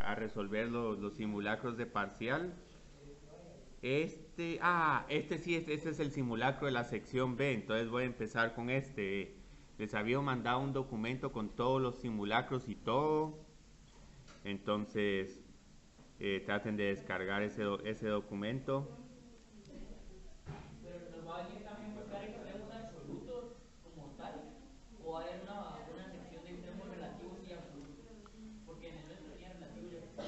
a resolver los simulacros de parcial. Este sí, este es el simulacro de la sección B, entonces voy a empezar con este. Les había mandado un documento con todos los simulacros y todo, entonces traten de descargar ese documento. Pero nos va a venir también buscar extremos absolutos como tal, o va a haber una sección de extremos relativos y absolutos. Porque en el nuestro venía relativo y absoluto.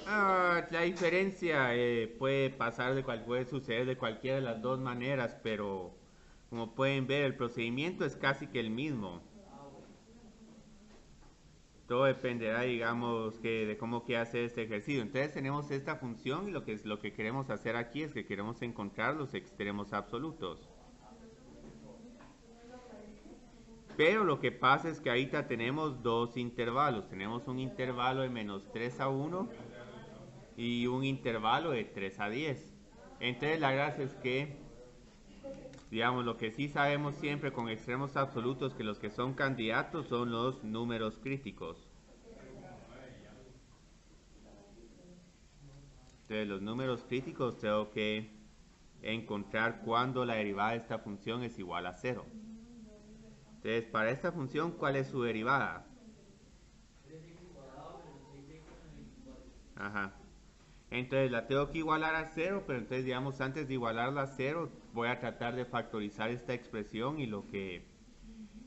La diferencia puede suceder de cualquiera de las dos maneras, pero como pueden ver, el procedimiento es casi que el mismo. Ah, bueno. Todo dependerá, digamos, de cómo que hace este ejercicio. Entonces tenemos esta función y lo que queremos hacer aquí es que queremos encontrar los extremos absolutos. Pero lo que pasa es que ahorita tenemos dos intervalos. Tenemos un intervalo de -3 a 1 y un intervalo de 3 a 10. Entonces la gracia es que, digamos, lo que sí sabemos siempre con extremos absolutos que los que son candidatos son los números críticos. Entonces los números críticos tengo que encontrar cuando la derivada de esta función es igual a cero. Entonces para esta función, ¿cuál es su derivada? 3x cuadrado menos 6x menos 24. Ajá. Entonces la tengo que igualar a cero, pero entonces digamos antes de igualarla a cero voy a tratar de factorizar esta expresión y lo que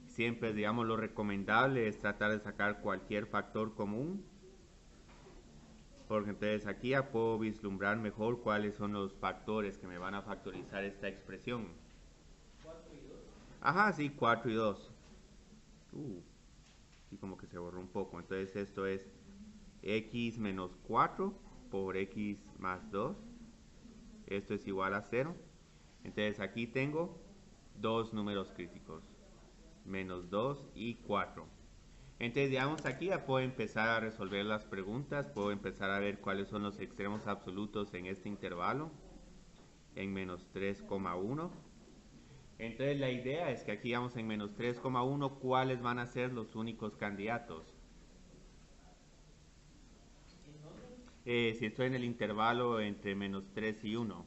siempre digamos lo recomendable es tratar de sacar cualquier factor común, porque entonces aquí ya puedo vislumbrar mejor cuáles son los factores que me van a factorizar esta expresión. 4 y 2. Ajá, sí, 4 y 2. Y como que se borró un poco. Entonces esto es x menos 4 por x más 2. Esto es igual a cero. Entonces aquí tengo dos números críticos, -2 y 4. Entonces digamos aquí ya puedo empezar a resolver las preguntas, puedo empezar a ver cuáles son los extremos absolutos en este intervalo, en -3,1. Entonces la idea es que aquí vamos en -3,1, ¿cuáles van a ser los únicos candidatos? ¿En dónde? Si estoy en el intervalo entre -3 y 1.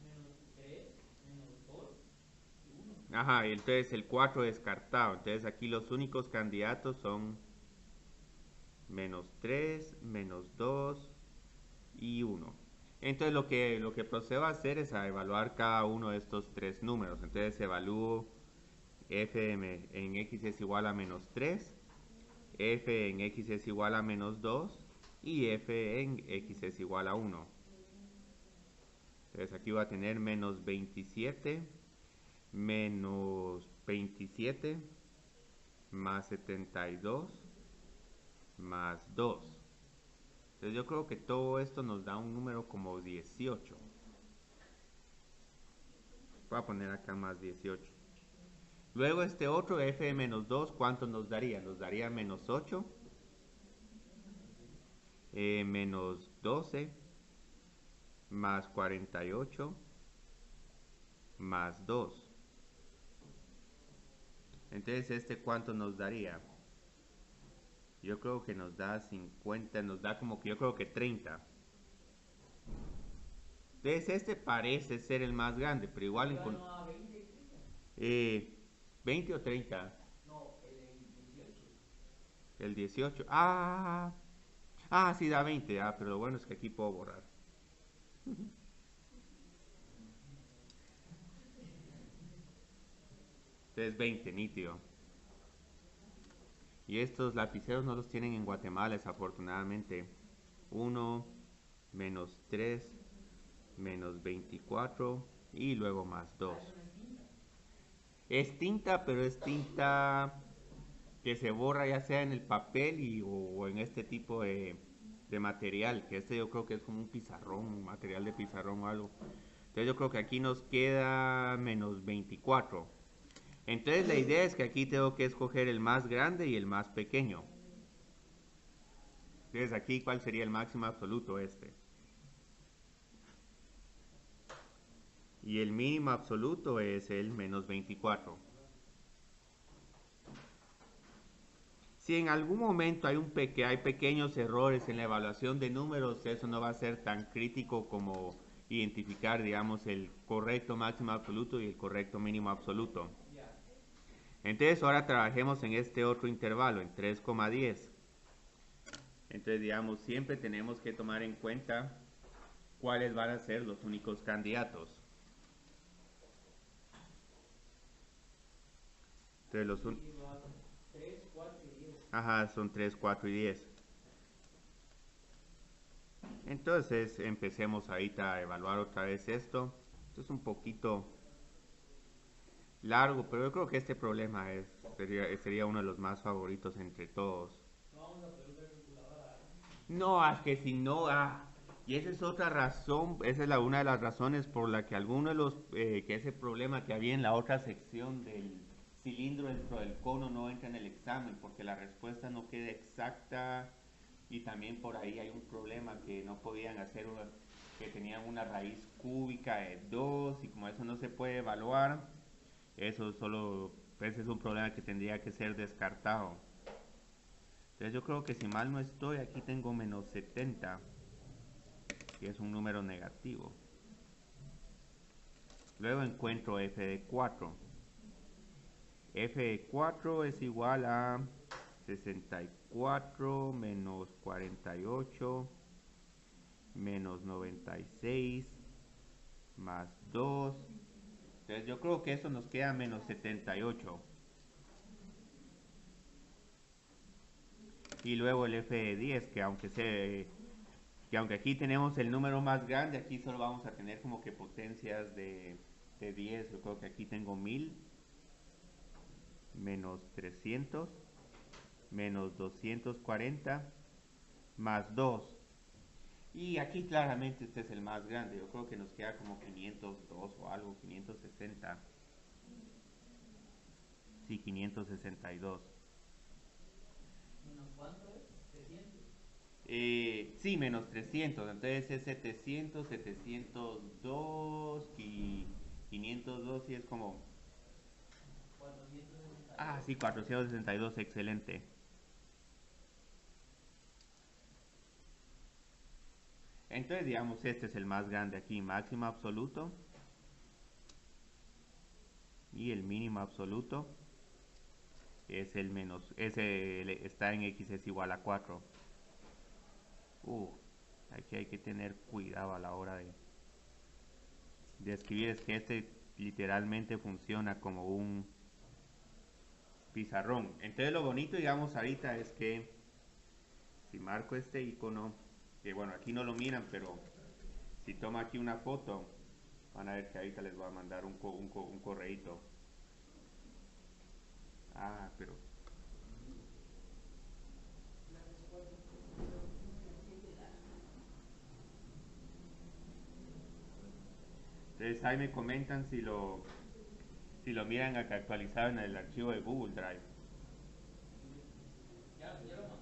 Menos 3 menos 2 y 1. Ajá, y entonces el 4 descartado. Entonces aquí los únicos candidatos son -3, -2 y 1. Entonces lo que procedo a hacer es a evaluar cada uno de estos tres números. Entonces evalúo f en x es igual a -3, f en x es igual a -2 y f en x es igual a 1. Entonces aquí voy a tener -27, -27 más 72 más 2. Entonces yo creo que todo esto nos da un número como 18. Voy a poner acá más 18. Luego este otro f de -2, ¿cuánto nos daría? Nos daría -8, -12, más 48, más 2. Entonces este ¿cuánto nos daría? Yo creo que nos da 50, nos da como que yo creo que 30. Entonces este parece ser el más grande, pero igual Arriba no a 20 y 30. eh, 20 o 30. No, el 18. El 18. Sí da 20. Pero lo bueno es que aquí puedo borrar. Entonces 20, nítido. Y estos lapiceros no los tienen en Guatemala, desafortunadamente. 1, -3, -24 y luego más Ah, 2. eso no es tinta. Es tinta, pero es tinta que se borra ya sea en el papel o en este tipo de material, que este yo creo que es como un pizarrón, un material de pizarrón o algo. Entonces yo creo que aquí nos queda -24. Entonces la idea es que aquí tengo que escoger el más grande y el más pequeño. Entonces aquí, ¿cuál sería el máximo absoluto? Este. Y el mínimo absoluto es el -24. Si en algún momento hay pequeños errores en la evaluación de números, eso no va a ser tan crítico como identificar, digamos, el correcto máximo absoluto y el correcto mínimo absoluto. Entonces ahora trabajemos en este otro intervalo, en 3,10. Entonces, digamos, siempre tenemos que tomar en cuenta cuáles van a ser los únicos candidatos. Entonces, Ajá, son 3, 4 y 10. Entonces, empecemos ahorita a evaluar otra vez esto. Esto es un poquito largo, pero yo creo que este problema sería uno de los más favoritos entre todos. No vamos a poder usar calculadora. No, es que si no, y esa es otra razón, esa es una de las razones por la que alguno de que ese problema que había en la otra sección del cilindro dentro del cono no entra en el examen, porque la respuesta no queda exacta y también por ahí hay un problema que no podían hacer, que tenían una raíz cúbica de 2 y como eso no se puede evaluar, ese es un problema que tendría que ser descartado. Entonces yo creo que si mal no estoy, aquí tengo menos 70, que es un número negativo. Luego encuentro f de 4. F de 4 es igual a 64 menos 48 menos 96 más 2. Entonces yo creo que eso nos queda menos 78. Y luego el f de 10, que aunque aquí tenemos el número más grande, aquí solo vamos a tener como que potencias de 10. Yo creo que aquí tengo 1000 menos 300 menos 240 más 2. Y aquí claramente este es el más grande. Yo creo que nos queda como 502 o algo, 560. Sí, 562. ¿Menos cuánto es? 300. Sí, menos 300. Entonces es 700, 702 y 502 y es como... 462. Sí, 462, excelente. Entonces, digamos, este es el más grande aquí, máximo absoluto. Y el mínimo absoluto es el menos, está en x es igual a 4. Aquí hay que tener cuidado a la hora de escribir. Es que este literalmente funciona como un pizarrón. Entonces lo bonito, digamos, ahorita es que si marco este icono, que bueno, aquí no lo miran, pero si tomo aquí una foto, van a ver que ahorita les voy a mandar un correíto. Pero... Entonces ahí me comentan si lo miran acá actualizado en el archivo de Google Drive. Ya lo mandé.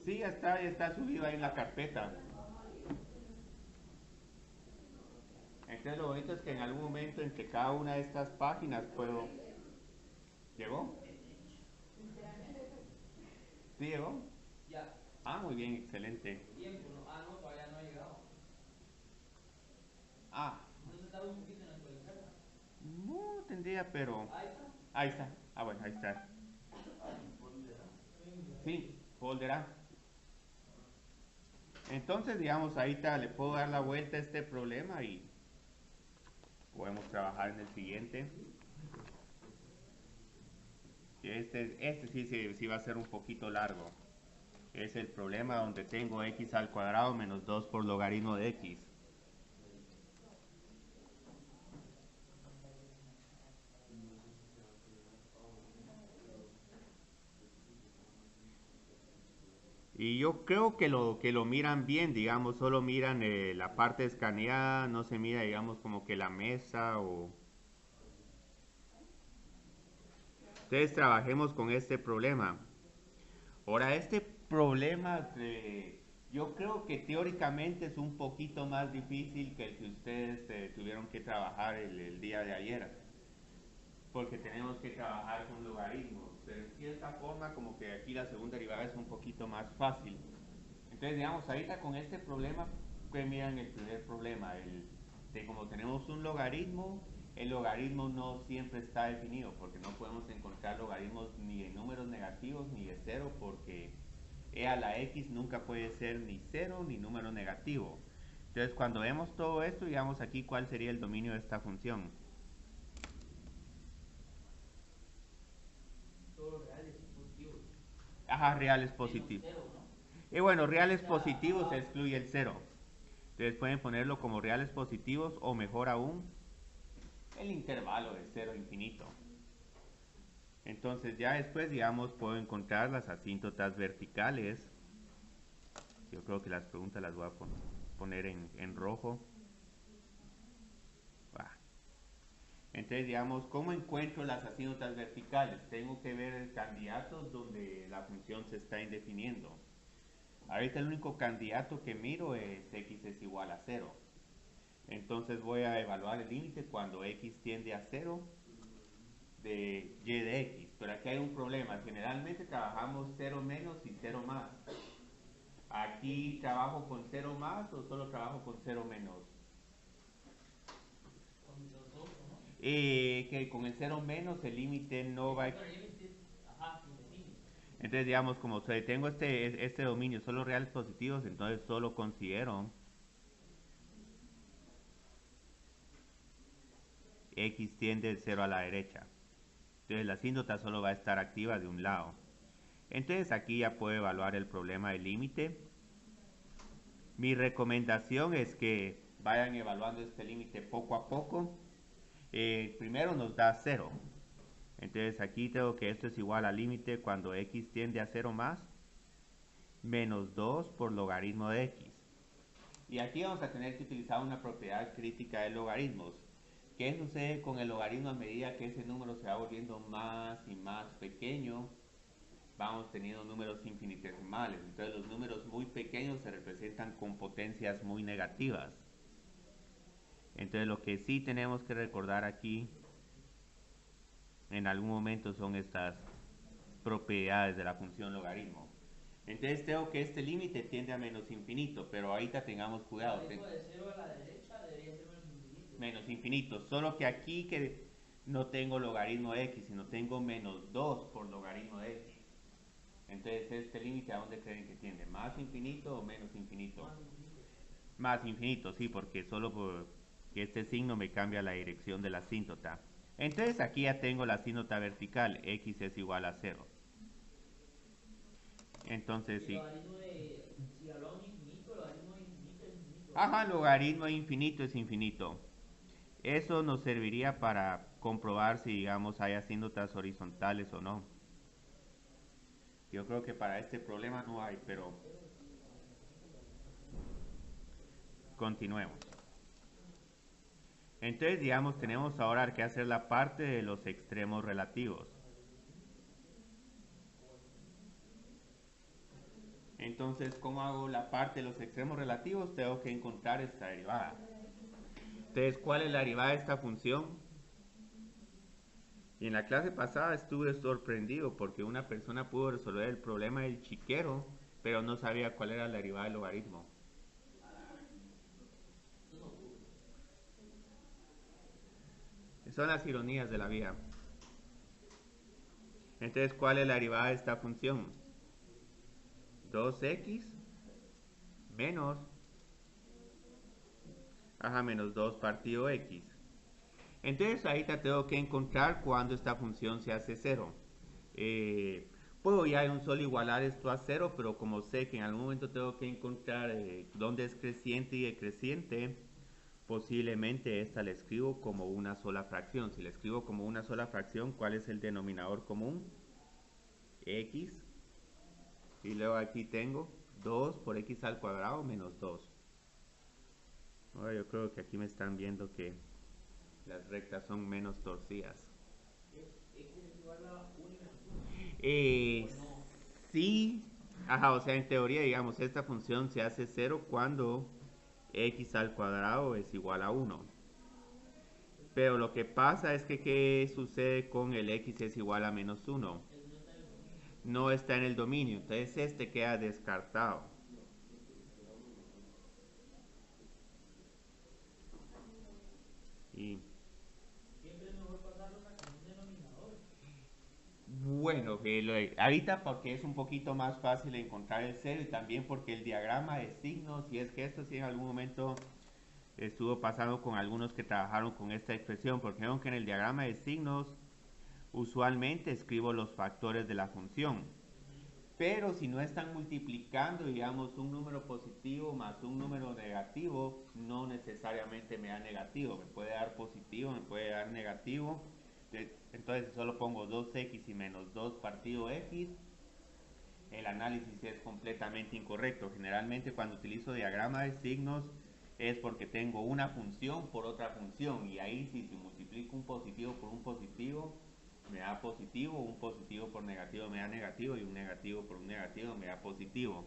Sí, ya está subido ahí en la carpeta. Entonces lo bonito es que en algún momento entre cada una de estas páginas puedo... ¿Llegó? ¿Sí llegó? Ya. Muy bien, excelente. Tiempo, ¿no? No, todavía no ha llegado. Ah, Entonces tarda un poquito en actualizarla. no tendría, pero... Ahí está. Ahí está. Bueno, ahí está. Sí, folder A. Entonces, digamos, ahorita le puedo dar la vuelta a este problema y podemos trabajar en el siguiente. Este sí va a ser un poquito largo. Es el problema donde tengo x al cuadrado menos 2 por logaritmo de x. Y yo creo que lo miran bien, digamos, solo miran la parte escaneada, no se mira, digamos, como que la mesa o... Entonces trabajemos con este problema. Ahora, este problema yo creo que teóricamente es un poquito más difícil que el que ustedes tuvieron que trabajar el día de ayer, porque tenemos que trabajar con logaritmos. pero en cierta forma como que aquí la segunda derivada es un poquito más fácil. Entonces, digamos, ahorita con este problema, que miran el primer problema, el de como tenemos un logaritmo, el logaritmo no siempre está definido, porque no podemos encontrar logaritmos ni de números negativos ni de cero, porque e a la x nunca puede ser ni cero ni número negativo. Entonces, cuando vemos todo esto, digamos aquí cuál sería el dominio de esta función. Todos reales y positivos. Ajá, reales Menos positivos. cero, ¿no? Y bueno, reales O sea, positivos se excluye el cero. Entonces pueden ponerlo como reales positivos o mejor aún, el intervalo de cero a infinito. Entonces ya después, digamos, puedo encontrar las asíntotas verticales. Yo creo que las preguntas las voy a poner en rojo. Entonces, digamos, ¿cómo encuentro las asíntotas verticales? Tengo que ver el candidato donde la función se está indefiniendo. Ahorita el único candidato que miro es x es igual a 0. Entonces voy a evaluar el límite cuando x tiende a 0 de y de x. Pero aquí hay un problema. Generalmente trabajamos 0 menos y 0 más. Aquí trabajo con 0 más o solo trabajo con 0 menos. con los dos, ¿no? Que con el 0 menos el límite no va a... Bueno, el límite, ajá, indefinido. Entonces, digamos, como tengo este dominio solo reales positivos, entonces solo considero x tiende de 0 a la derecha. Entonces la asíntota solo va a estar activa de un lado. Entonces aquí ya puedo evaluar el problema del límite. Mi recomendación es que vayan evaluando este límite poco a poco. Primero nos da 0. Entonces aquí tengo que esto es igual al límite cuando x tiende a 0 más, menos 2 por logaritmo de x. Y aquí vamos a tener que utilizar una propiedad crítica de logaritmos. ¿Qué sucede con el logaritmo a medida que ese número se va volviendo más y más pequeño? Vamos teniendo números infinitesimales. Entonces los números muy pequeños se representan con potencias muy negativas. Entonces lo que sí tenemos que recordar aquí en algún momento son estas propiedades de la función logaritmo. Entonces tengo que este límite tiende a menos infinito, pero ahorita tengamos cuidado. Logaritmo de 0 a la derecha debería ser menos infinito. Menos infinito, solo que aquí que no tengo logaritmo de x, sino tengo menos 2 por logaritmo de x. Entonces este límite, ¿a dónde creen que tiende? ¿Más infinito o menos infinito? Más infinito. Más infinito, sí, porque solo por que este signo me cambia la dirección de la asíntota. Entonces aquí ya tengo la asíntota vertical, x es igual a 0. Entonces Y sí. logaritmo de, si hablamos de infinito, logaritmo de infinito es infinito. Ajá, logaritmo de infinito es infinito. Eso nos serviría para comprobar si, digamos, hay asíntotas horizontales o no. Yo creo que para este problema no hay, pero continuemos. Entonces, digamos, tenemos ahora que hacer la parte de los extremos relativos. Entonces, ¿cómo hago la parte de los extremos relativos? Tengo que encontrar esta derivada. Entonces, ¿cuál es la derivada de esta función? Y en la clase pasada estuve sorprendido porque una persona pudo resolver el problema del chiquero, pero no sabía cuál era la derivada del logaritmo. Son las ironías de la vida. Entonces, ¿cuál es la derivada de esta función? 2x menos, menos 2 partido x. Entonces, ahorita tengo que encontrar cuándo esta función se hace 0. Puedo ya de un solo igualar esto a 0, pero como sé que en algún momento tengo que encontrar dónde es creciente y decreciente, posiblemente esta la escribo como una sola fracción. Si la escribo como una sola fracción, ¿cuál es el denominador común? X. Y luego aquí tengo 2 por x al cuadrado menos 2. Ahora yo creo que aquí me están viendo que las rectas son menos torcidas. X es igual a 1 y menos 1. ¿O no? Sí, o sea, en teoría, digamos, esta función se hace 0 cuando x al cuadrado es igual a 1. Pero lo que pasa es que, ¿qué sucede con el x es igual a menos 1? Es menos no está en el dominio, entonces este queda descartado. Y Siempre es mejor pasarlos a como un denominador. bueno, ahorita porque es un poquito más fácil encontrar el cero y también porque el diagrama de signos, y es que esto sí en algún momento estuvo pasando con algunos que trabajaron con esta expresión, porque aunque en el diagrama de signos usualmente escribo los factores de la función, pero si no están multiplicando, digamos, un número positivo más un número negativo, no necesariamente me da negativo, me puede dar positivo, me puede dar negativo. Entonces, si solo pongo 2x y menos 2 partido x, el análisis es completamente incorrecto. Generalmente cuando utilizo diagrama de signos es porque tengo una función por otra función, y ahí sí, si multiplico un positivo por un positivo, me da positivo, un positivo por negativo me da negativo, y un negativo por un negativo me da positivo.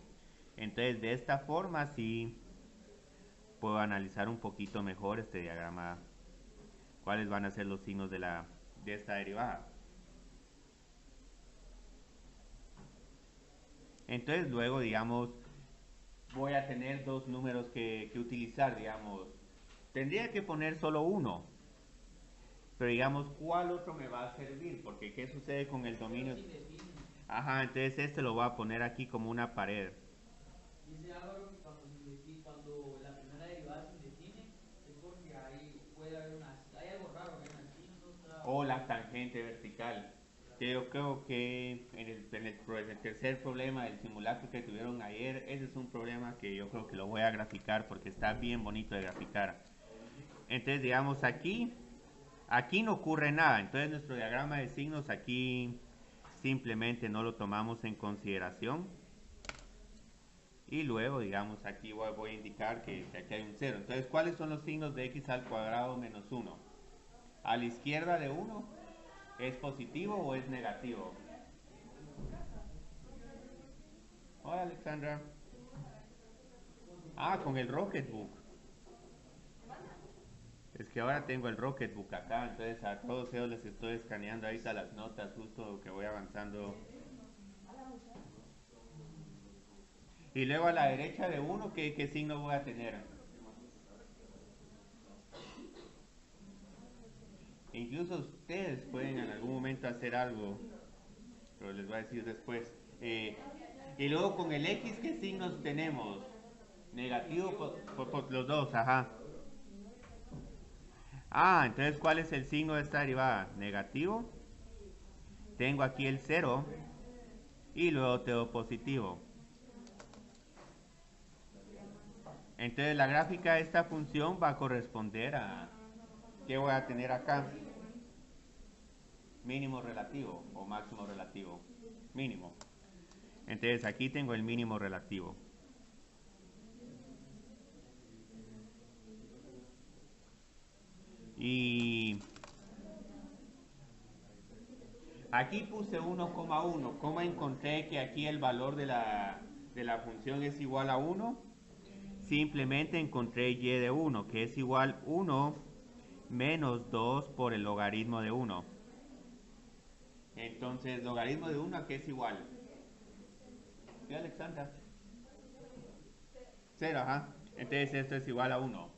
Entonces, de esta forma sí puedo analizar un poquito mejor este diagrama, cuáles van a ser los signos de esta derivada. Entonces luego, digamos, voy a tener dos números que utilizar, digamos. Tendría que poner solo uno, pero digamos, ¿cuál otro me va a servir? Porque ¿qué sucede con el dominio? Ajá, entonces este lo voy a poner aquí como una pared. Dice Álvaro que cuando la primera derivada se indefine es porque ahí puede haber hay algo raro, hay una sin, otra. O la tangente vertical. Que yo creo que el tercer problema del simulacro que tuvieron ayer, ese es un problema que yo creo que lo voy a graficar porque está bien bonito de graficar. Entonces, digamos, aquí no ocurre nada. Entonces, nuestro diagrama de signos aquí simplemente no lo tomamos en consideración. Y luego, digamos, aquí voy a indicar que aquí hay un 0. Entonces, ¿cuáles son los signos de x al cuadrado menos 1? A la izquierda de 1, ¿es positivo o es negativo? Hola, Alexandra. Ah, con el Rocketbook. Es que ahora tengo el Rocketbook acá, entonces a todos ellos les estoy escaneando ahorita las notas justo que voy avanzando. Y luego a la derecha de 1, ¿qué signo voy a tener? Incluso ustedes pueden en algún momento hacer algo, pero les voy a decir después. Y luego con el X, ¿qué signos tenemos? Negativo por los dos, ajá. Ah, entonces, ¿cuál es el signo de esta derivada? Negativo. Tengo aquí el 0 y luego tengo positivo. Entonces, la gráfica de esta función va a corresponder a... ¿Qué voy a tener acá? Mínimo relativo o máximo relativo. Mínimo. Entonces, aquí tengo el mínimo relativo. Y aquí puse 1,1. ¿Cómo encontré que aquí el valor de la función es igual a 1? Simplemente encontré y de 1, que es igual 1 menos 2 por el logaritmo de 1. Entonces, logaritmo de 1, ¿a qué es igual? ¿Sí, Alexandra? 0, ajá. Entonces esto es igual a 1.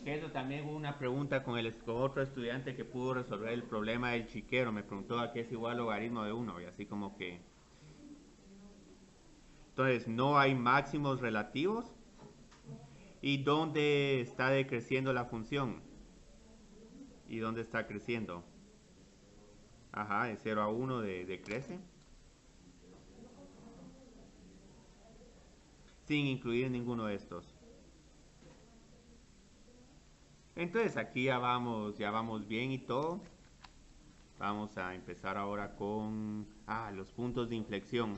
Eso también hubo una pregunta con otro estudiante que pudo resolver el problema del chiquero. Me preguntó a qué es igual logaritmo de 1, y así como que... Entonces, no hay máximos relativos. ¿Y dónde está decreciendo la función? ¿Y dónde está creciendo? Ajá, de 0 a 1 decrece. Sin incluir ninguno de estos. Entonces aquí ya vamos bien y todo. Vamos a empezar ahora con los puntos de inflexión.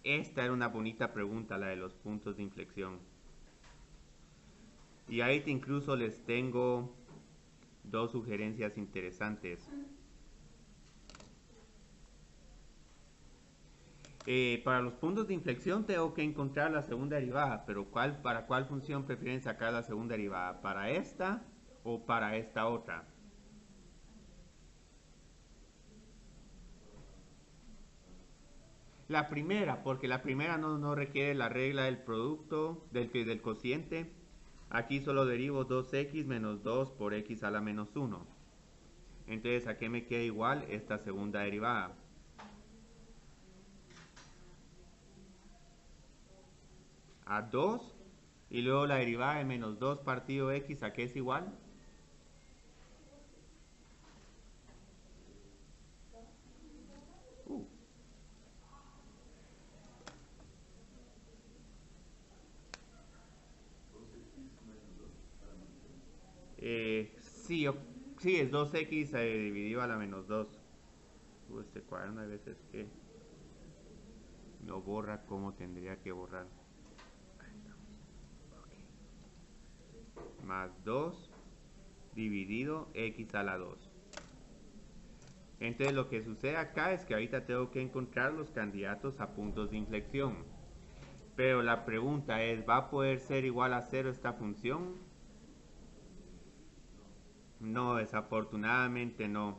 Esta era una bonita pregunta, la de los puntos de inflexión. Y ahí incluso les tengo dos sugerencias interesantes. Para los puntos de inflexión tengo que encontrar la segunda derivada, pero ¿para cuál función prefieren sacar la segunda derivada? ¿Para esta o para esta otra? La primera, porque la primera no requiere la regla del producto, del cociente. Aquí solo derivo 2x menos 2 por x a la menos 1. Entonces, ¿a qué me queda igual esta segunda derivada? A 2, y luego la derivada de menos 2 partido x, ¿a qué es igual? Sí, sí, es 2x dividido a la menos 2. Este cuaderno hay veces que no borra como tendría que borrar. Más 2 dividido x a la 2. Entonces lo que sucede acá es que ahorita tengo que encontrar los candidatos a puntos de inflexión. Pero la pregunta es, ¿va a poder ser igual a 0 esta función? No, desafortunadamente no.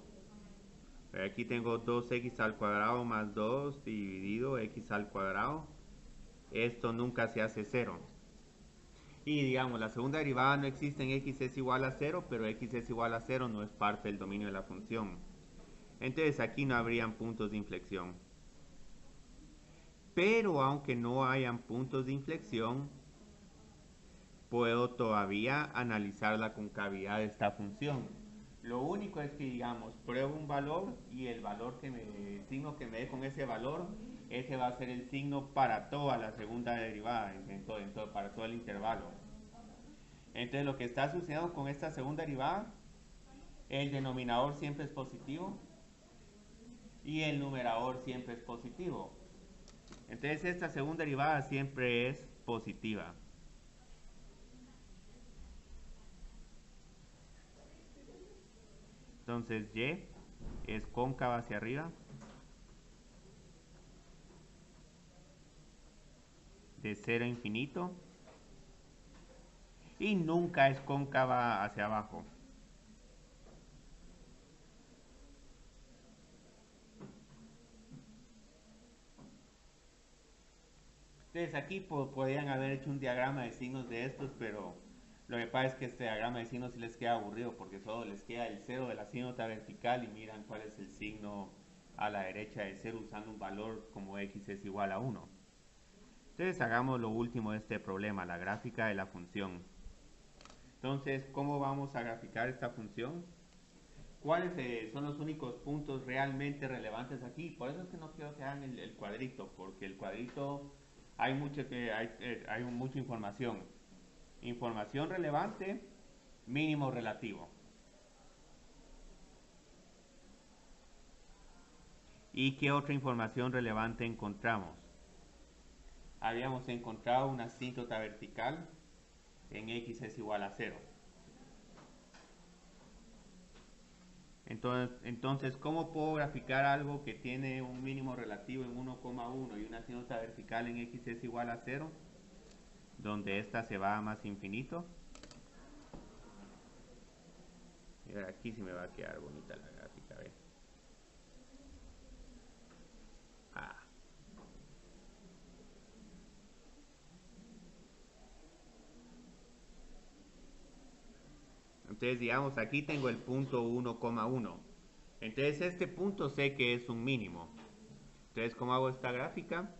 Aquí tengo 2x al cuadrado más 2 dividido x al cuadrado. Esto nunca se hace 0. Y digamos, la segunda derivada no existe en x es igual a 0, pero x es igual a 0 no es parte del dominio de la función. Entonces aquí no habrían puntos de inflexión. Pero aunque no hayan puntos de inflexión, puedo todavía analizar la concavidad de esta función. Lo único es que, digamos, pruebo un valor y el signo que me dé con ese valor, ese va a ser el signo para toda la segunda derivada, para todo el intervalo. Entonces lo que está sucediendo con esta segunda derivada, el denominador siempre es positivo y el numerador siempre es positivo. Entonces esta segunda derivada siempre es positiva. Entonces y es cóncava hacia arriba, de 0 a infinito, y nunca es cóncava hacia abajo. Entonces aquí podrían haber hecho un diagrama de signos de estos, pero lo que pasa es que este diagrama de signos sí les queda aburrido porque solo les queda el 0 de la asígnota vertical y miran cuál es el signo a la derecha del 0 usando un valor como x es igual a 1. Entonces hagamos lo último de este problema, la gráfica de la función. Entonces, ¿cómo vamos a graficar esta función? ¿Cuáles son los únicos puntos realmente relevantes aquí? Por eso es que no quiero que hagan el cuadrito, porque el cuadrito hay mucha información. Información relevante, mínimo relativo. ¿Y qué otra información relevante encontramos? Habíamos encontrado una asíntota vertical en x es igual a 0. Entonces, ¿cómo puedo graficar algo que tiene un mínimo relativo en 1,1 y una asíntota vertical en x es igual a 0? Donde esta se va a más infinito. Y ahora aquí sí me va a quedar bonita la gráfica, ¿ves? Entonces, digamos, aquí tengo el punto 1,1. Entonces, este punto sé que es un mínimo. Entonces, ¿cómo hago esta gráfica?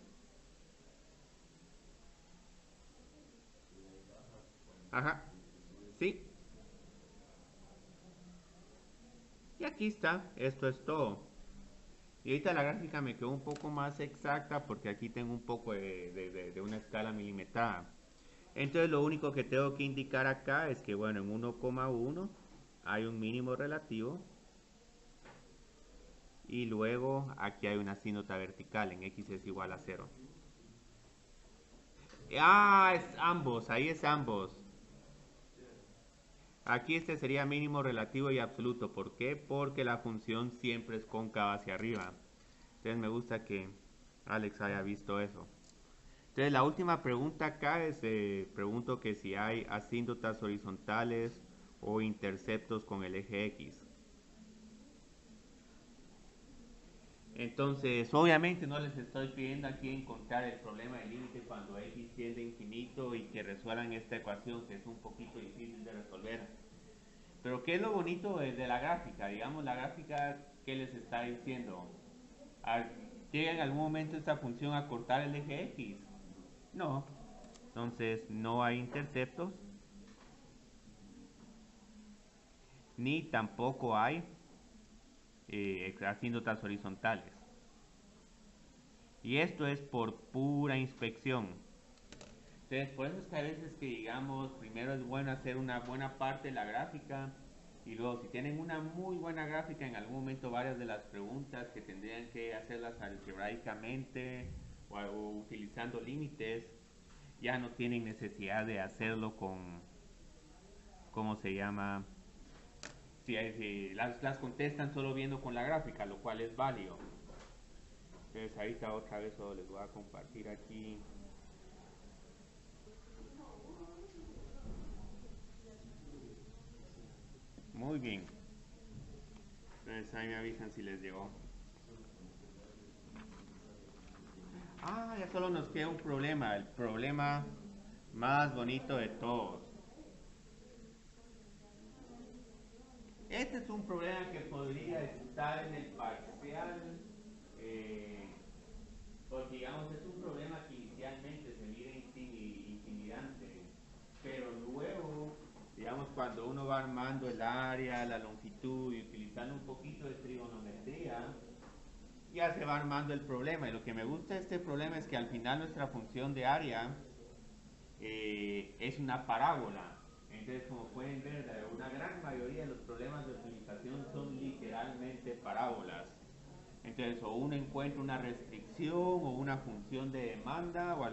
Ajá. Sí. Y aquí está. Esto es todo. Y ahorita la gráfica me quedó un poco más exacta porque aquí tengo un poco de una escala milimetrada. Entonces lo único que tengo que indicar acá es que, bueno, en 1,1 hay un mínimo relativo y luego aquí hay una asíntota vertical en x es igual a 0. Ah, es ambos, ahí es ambos. Aquí este sería mínimo relativo y absoluto. ¿Por qué? Porque la función siempre es cóncava hacia arriba. Entonces me gusta que Alex haya visto eso. Entonces la última pregunta acá es, pregunto que si hay asíntotas horizontales o interceptos con el eje X. Entonces, obviamente no les estoy pidiendo aquí encontrar el problema del límite cuando x tiende a infinito y que resuelvan esta ecuación que es un poquito difícil de resolver. Pero ¿qué es lo bonito de la gráfica? Digamos, la gráfica, ¿qué les está diciendo? ¿Llega en algún momento esta función a cortar el eje x? No. Entonces, no hay interceptos. Ni tampoco hay asíntotas horizontales. Y esto es por pura inspección. Entonces, por eso es que a veces que digamos, primero es bueno hacer una buena parte de la gráfica y luego si tienen una muy buena gráfica, en algún momento varias de las preguntas que tendrían que hacerlas algebraicamente o utilizando límites, ya no tienen necesidad de hacerlo con, ¿cómo se llama? Si las contestan solo viendo con la gráfica, lo cual es válido. Entonces ahorita otra vez les voy a compartir aquí. Muy bien. Entonces ahí me avisan si les llegó. Ya solo nos queda un problema, el problema más bonito de todos. Este es un problema que podría estar en el parcial, porque digamos es un problema que inicialmente se mira intimidante, pero luego, digamos, cuando uno va armando el área, la longitud y utilizando un poquito de trigonometría, ya se va armando el problema. Y lo que me gusta de este problema es que al final nuestra función de área es una parábola. Entonces, como pueden ver, una gran mayoría de los problemas de optimización son literalmente parábolas. Entonces, o uno encuentra una restricción o una función de demanda o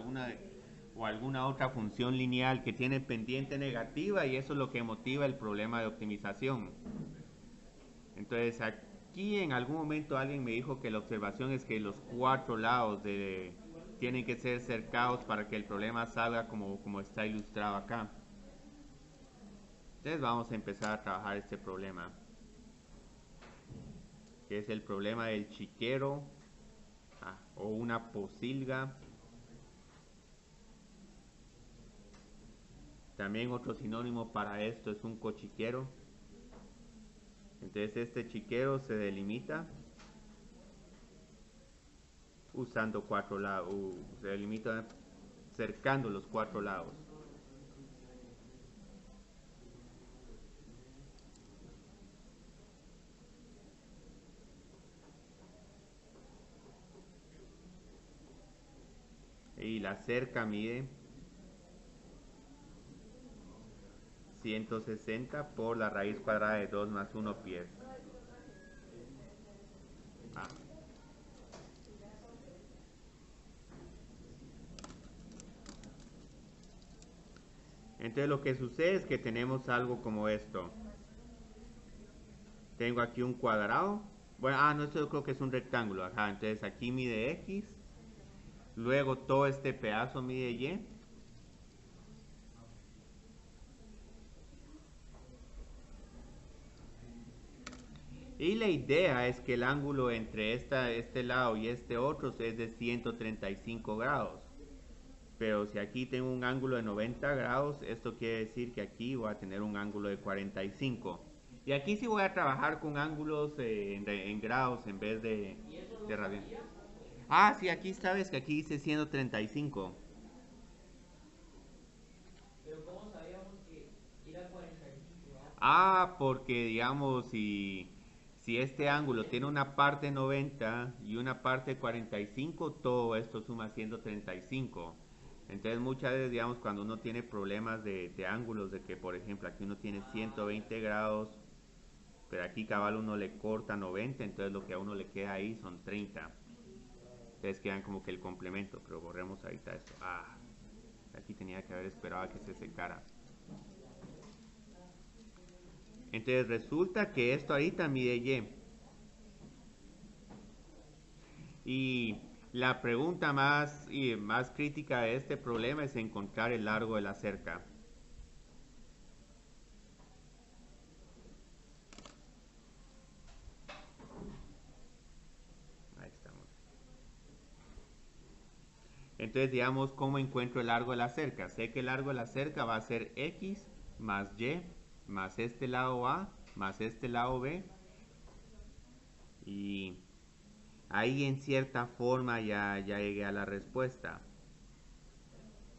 alguna otra función lineal que tiene pendiente negativa y eso es lo que motiva el problema de optimización. Entonces, aquí en algún momento alguien me dijo que la observación es que los 4 lados tienen que ser cercados para que el problema salga como está ilustrado acá. Entonces vamos a empezar a trabajar este problema, que es el problema del chiquero o una posilga. También otro sinónimo para esto es un cochiquero. Entonces este chiquero se delimita usando 4 lados, se delimita cercando los 4 lados. Y la cerca mide 160 por la raíz cuadrada de 2 más 1 pies. Entonces lo que sucede es que tenemos algo como esto. Tengo aquí un cuadrado. Bueno, no, esto yo creo que es un rectángulo. Entonces aquí mide X. Luego todo este pedazo mide Y. Y la idea es que el ángulo entre este lado y este otro es de 135 grados. Pero si aquí tengo un ángulo de 90 grados, esto quiere decir que aquí voy a tener un ángulo de 45. Y aquí sí voy a trabajar con ángulos en grados en vez de radianes. Sí, aquí sabes que aquí dice 135. Pero ¿cómo sabíamos que era 45? Porque digamos, si este ángulo tiene una parte 90 y una parte 45, todo esto suma 135. Entonces muchas veces, digamos, cuando uno tiene problemas de ángulos, de que por ejemplo aquí uno tiene 120 grados, pero aquí cabal uno le corta 90, entonces lo que a uno le queda ahí son 30. Entonces quedan como que el complemento, pero borremos ahorita esto. Aquí tenía que haber esperado a que se secara. Entonces resulta que esto ahorita mide Y. Y la pregunta más crítica de este problema es encontrar el largo de la cerca. Ahí está. Entonces, digamos, ¿cómo encuentro el largo de la cerca? Sé que el largo de la cerca va a ser X más Y más este lado A más este lado B. Y ahí en cierta forma ya llegué a la respuesta.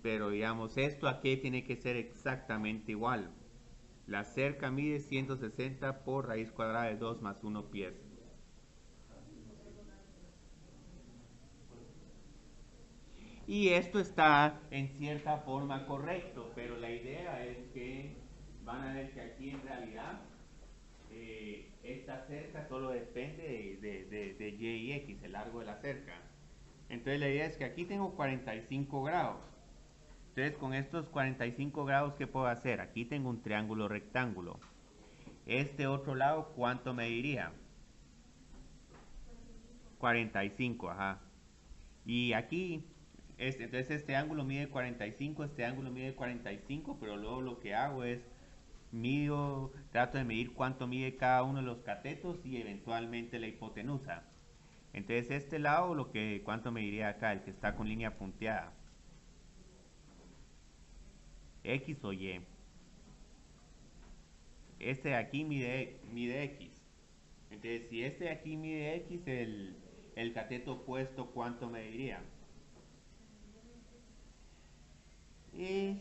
Pero digamos, esto aquí tiene que ser exactamente igual. La cerca mide 160 por raíz cuadrada de 2 más 1 pies. Y esto está en cierta forma correcto, pero la idea es que van a ver que aquí en realidad esta cerca solo depende de Y y X, el largo de la cerca. Entonces la idea es que aquí tengo 45 grados. Entonces con estos 45 grados, ¿qué puedo hacer? Aquí tengo un triángulo rectángulo. Este otro lado, ¿cuánto me diría? 45, ajá. Y aquí, entonces este ángulo mide 45, este ángulo mide 45, pero luego lo que hago es trato de medir cuánto mide cada uno de los catetos y eventualmente la hipotenusa. Entonces este lado, cuánto mediría acá, el que está con línea punteada. X o Y. Este de aquí mide X. Entonces si este de aquí mide X, el cateto opuesto, ¿cuánto mediría? Sí,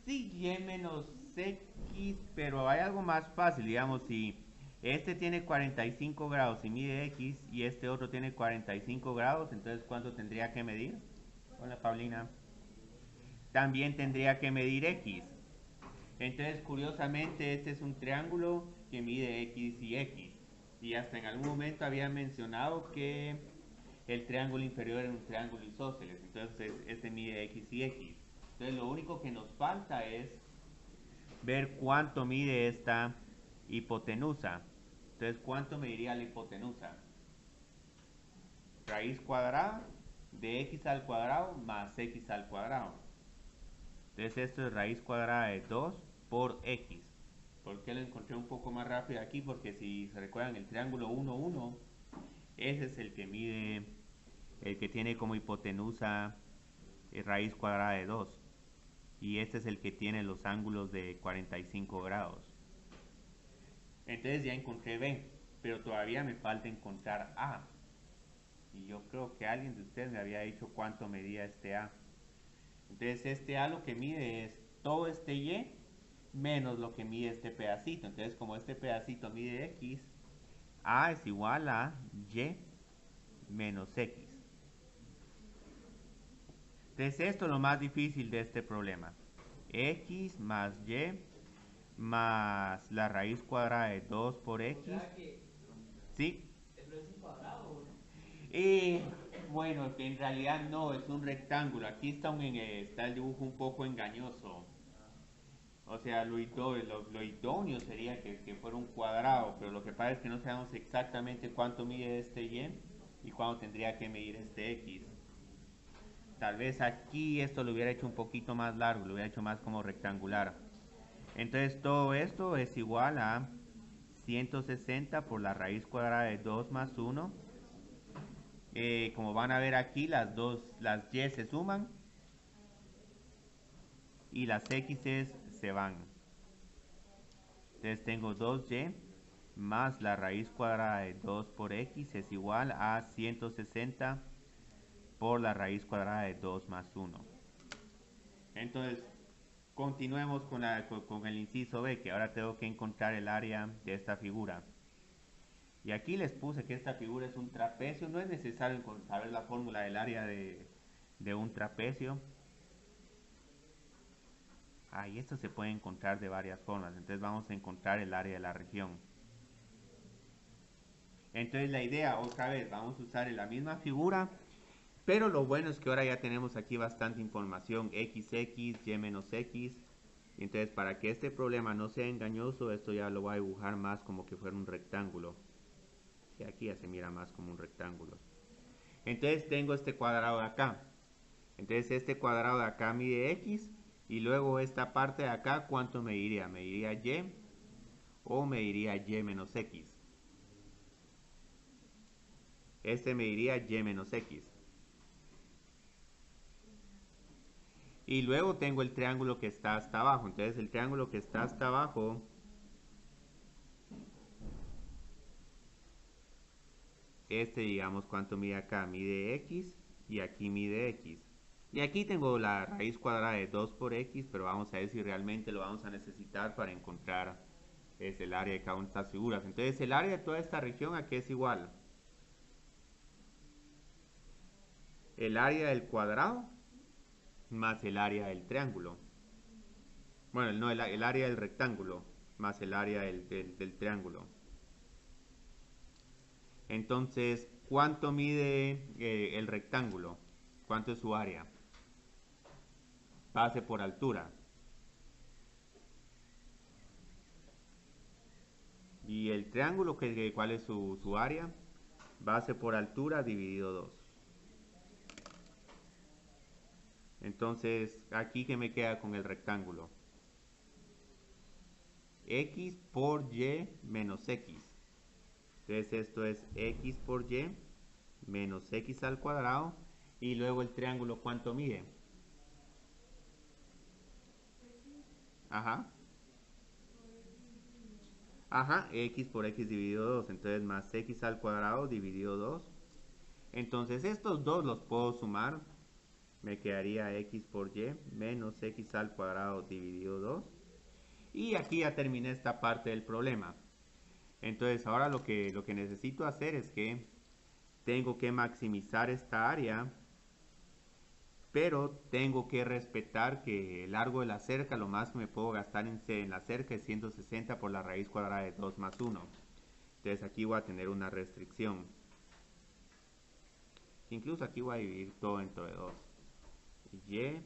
Y menos X, pero hay algo más fácil, digamos, si este tiene 45 grados y mide X y este otro tiene 45 grados, entonces ¿cuánto tendría que medir? Hola, Paulina. También tendría que medir X. Entonces, curiosamente, este es un triángulo que mide X y X. Y hasta en algún momento había mencionado que el triángulo inferior era un triángulo isósceles. Entonces, este mide X y X. Entonces, lo único que nos falta es ver cuánto mide esta hipotenusa. Entonces, ¿cuánto mediría la hipotenusa? Raíz cuadrada de X al cuadrado más X al cuadrado. Entonces, esto es raíz cuadrada de 2 por X. ¿Por qué lo encontré un poco más rápido aquí? Porque si se recuerdan el triángulo 1, 1, ese es el que mide, el que tiene como hipotenusa raíz cuadrada de 2. Y este es el que tiene los ángulos de 45 grados. Entonces ya encontré B, pero todavía me falta encontrar A. Y yo creo que alguien de ustedes me había dicho cuánto medía este A. Entonces este A lo que mide es todo este Y menos lo que mide este pedacito. Entonces como este pedacito mide X, A es igual a Y menos X. Entonces esto es lo más difícil de este problema. X más Y más la raíz cuadrada de 2 por X. O sea que ¿Sí? ¿pero es un cuadrado o no? Bueno, en realidad no, es un rectángulo. Aquí está el dibujo un poco engañoso. O sea, lo idóneo sería que fuera un cuadrado, pero lo que pasa es que no sabemos exactamente cuánto mide este y cuánto tendría que medir este X. Tal vez aquí esto lo hubiera hecho un poquito más largo, lo hubiera hecho más como rectangular. Entonces todo esto es igual a 160 por la raíz cuadrada de 2 más 1. Como van a ver aquí, las Y se suman y las X se van. Entonces tengo 2Y más la raíz cuadrada de 2 por X es igual a 160 por la raíz cuadrada de 2 más 1. Entonces, continuemos con el inciso B, que ahora tengo que encontrar el área de esta figura. Y aquí les puse que esta figura es un trapecio. No es necesario saber la fórmula del área de un trapecio. Y esto se puede encontrar de varias formas. Entonces vamos a encontrar el área de la región. Entonces la idea, otra vez, vamos a usar la misma figura, pero lo bueno es que ahora ya tenemos aquí bastante información, XX, Y menos X. Entonces para que este problema no sea engañoso, esto ya lo voy a dibujar más como que fuera un rectángulo. Y aquí ya se mira más como un rectángulo. Entonces tengo este cuadrado de acá. Entonces este cuadrado de acá mide X. Y luego esta parte de acá, ¿cuánto mediría? ¿Mediría Y o mediría Y menos X? Este mediría Y menos X. Y luego tengo el triángulo que está hasta abajo. Entonces el triángulo que está hasta abajo, digamos, ¿cuánto mide acá? Mide x y aquí mide x. Y aquí tengo la raíz cuadrada de 2 por x, pero vamos a ver si realmente lo vamos a necesitar para encontrar el área de cada una de estas figuras. Entonces el área de toda esta región aquí es igual. El área del cuadrado más el área del triángulo. Bueno, no, el área del rectángulo más el área del triángulo. Entonces, ¿cuánto mide el rectángulo? ¿Cuánto es su área? Base por altura. Y el triángulo, ¿cuál es su área? Base por altura dividido 2. Entonces, aquí ¿qué me queda con el rectángulo? X por y menos x. Entonces esto es x por y menos x al cuadrado. Y luego el triángulo, ¿cuánto mide? Ajá. Ajá, x por x dividido 2. Entonces más x al cuadrado dividido 2. Entonces estos dos los puedo sumar. Me quedaría x por y menos x al cuadrado dividido 2. Y aquí ya terminé esta parte del problema. Entonces ahora lo que necesito hacer es que tengo que maximizar esta área, pero tengo que respetar que el largo de la cerca, lo más que me puedo gastar en la cerca es 160 por la raíz cuadrada de 2 más 1. Entonces aquí voy a tener una restricción. Incluso aquí voy a dividir todo entre 2. Y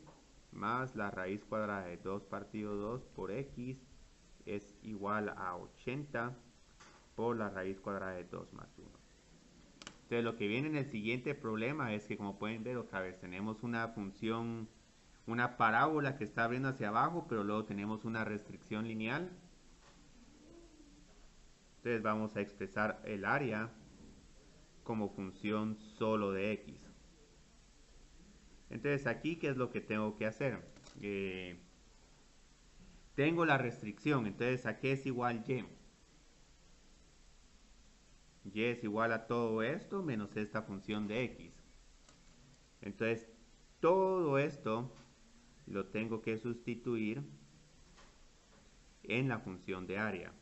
más la raíz cuadrada de 2 partido 2 por x es igual a 80 por la raíz cuadrada de 2 más 1. Entonces lo que viene en el siguiente problema es que, como pueden ver otra vez, tenemos una función, una parábola que está abriendo hacia abajo, pero luego tenemos una restricción lineal. Entonces vamos a expresar el área como función solo de x. Entonces aquí, ¿qué es lo que tengo que hacer? Tengo la restricción, entonces ¿a qué es igual y? Y es igual a todo esto menos esta función de x. Entonces todo esto lo tengo que sustituir en la función de área.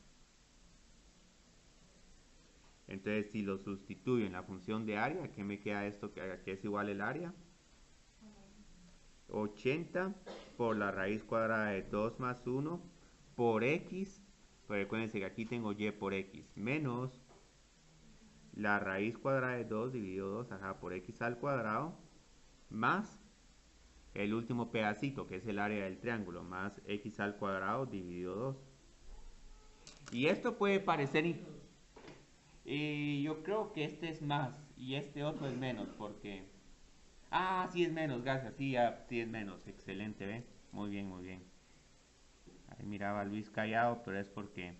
Entonces si lo sustituyo en la función de área, ¿qué me queda esto? ¿A qué es igual el área? 80 por la raíz cuadrada de 2 más 1 por x, pues recuérdense que aquí tengo y por x, menos la raíz cuadrada de 2 dividido 2, ajá, por x al cuadrado, más el último pedacito, que es el área del triángulo, más x al cuadrado dividido 2. Y esto puede parecer... yo creo que este es más y este otro es menos, porque... Ah, sí es menos, gracias, sí, sí es menos, excelente, ¿ve? Muy bien, muy bien. Ahí miraba a Luis callado, pero es porque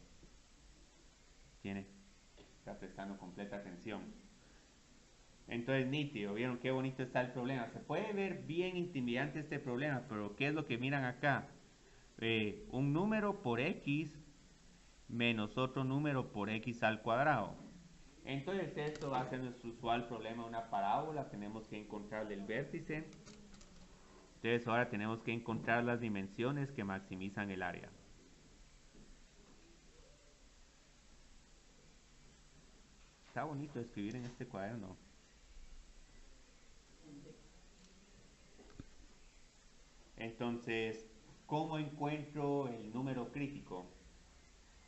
está prestando completa atención. Entonces, nítido, ¿vieron qué bonito está el problema? Se puede ver bien intimidante este problema, pero ¿qué es lo que miran acá? Un número por x menos otro número por x al cuadrado. Entonces esto va a ser nuestro usual problema de una parábola. Tenemos que encontrar el vértice. Entonces ahora tenemos que encontrar las dimensiones que maximizan el área. Está bonito escribir en este cuaderno. Entonces, ¿cómo encuentro el número crítico?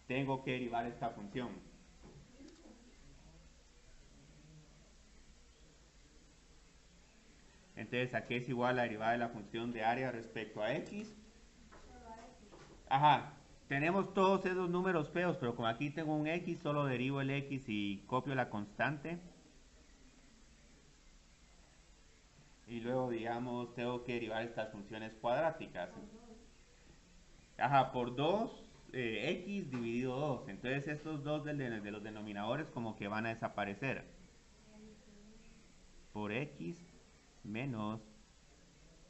Tengo que derivar esta función. Entonces, ¿a qué es igual la derivada de la función de área respecto a x? Ajá, tenemos todos esos números feos, pero como aquí tengo un x, solo derivo el x y copio la constante. Y luego, digamos, tengo que derivar estas funciones cuadráticas. Ajá, por 2, x dividido 2. Entonces estos dos de los denominadores como que van a desaparecer. Por x menos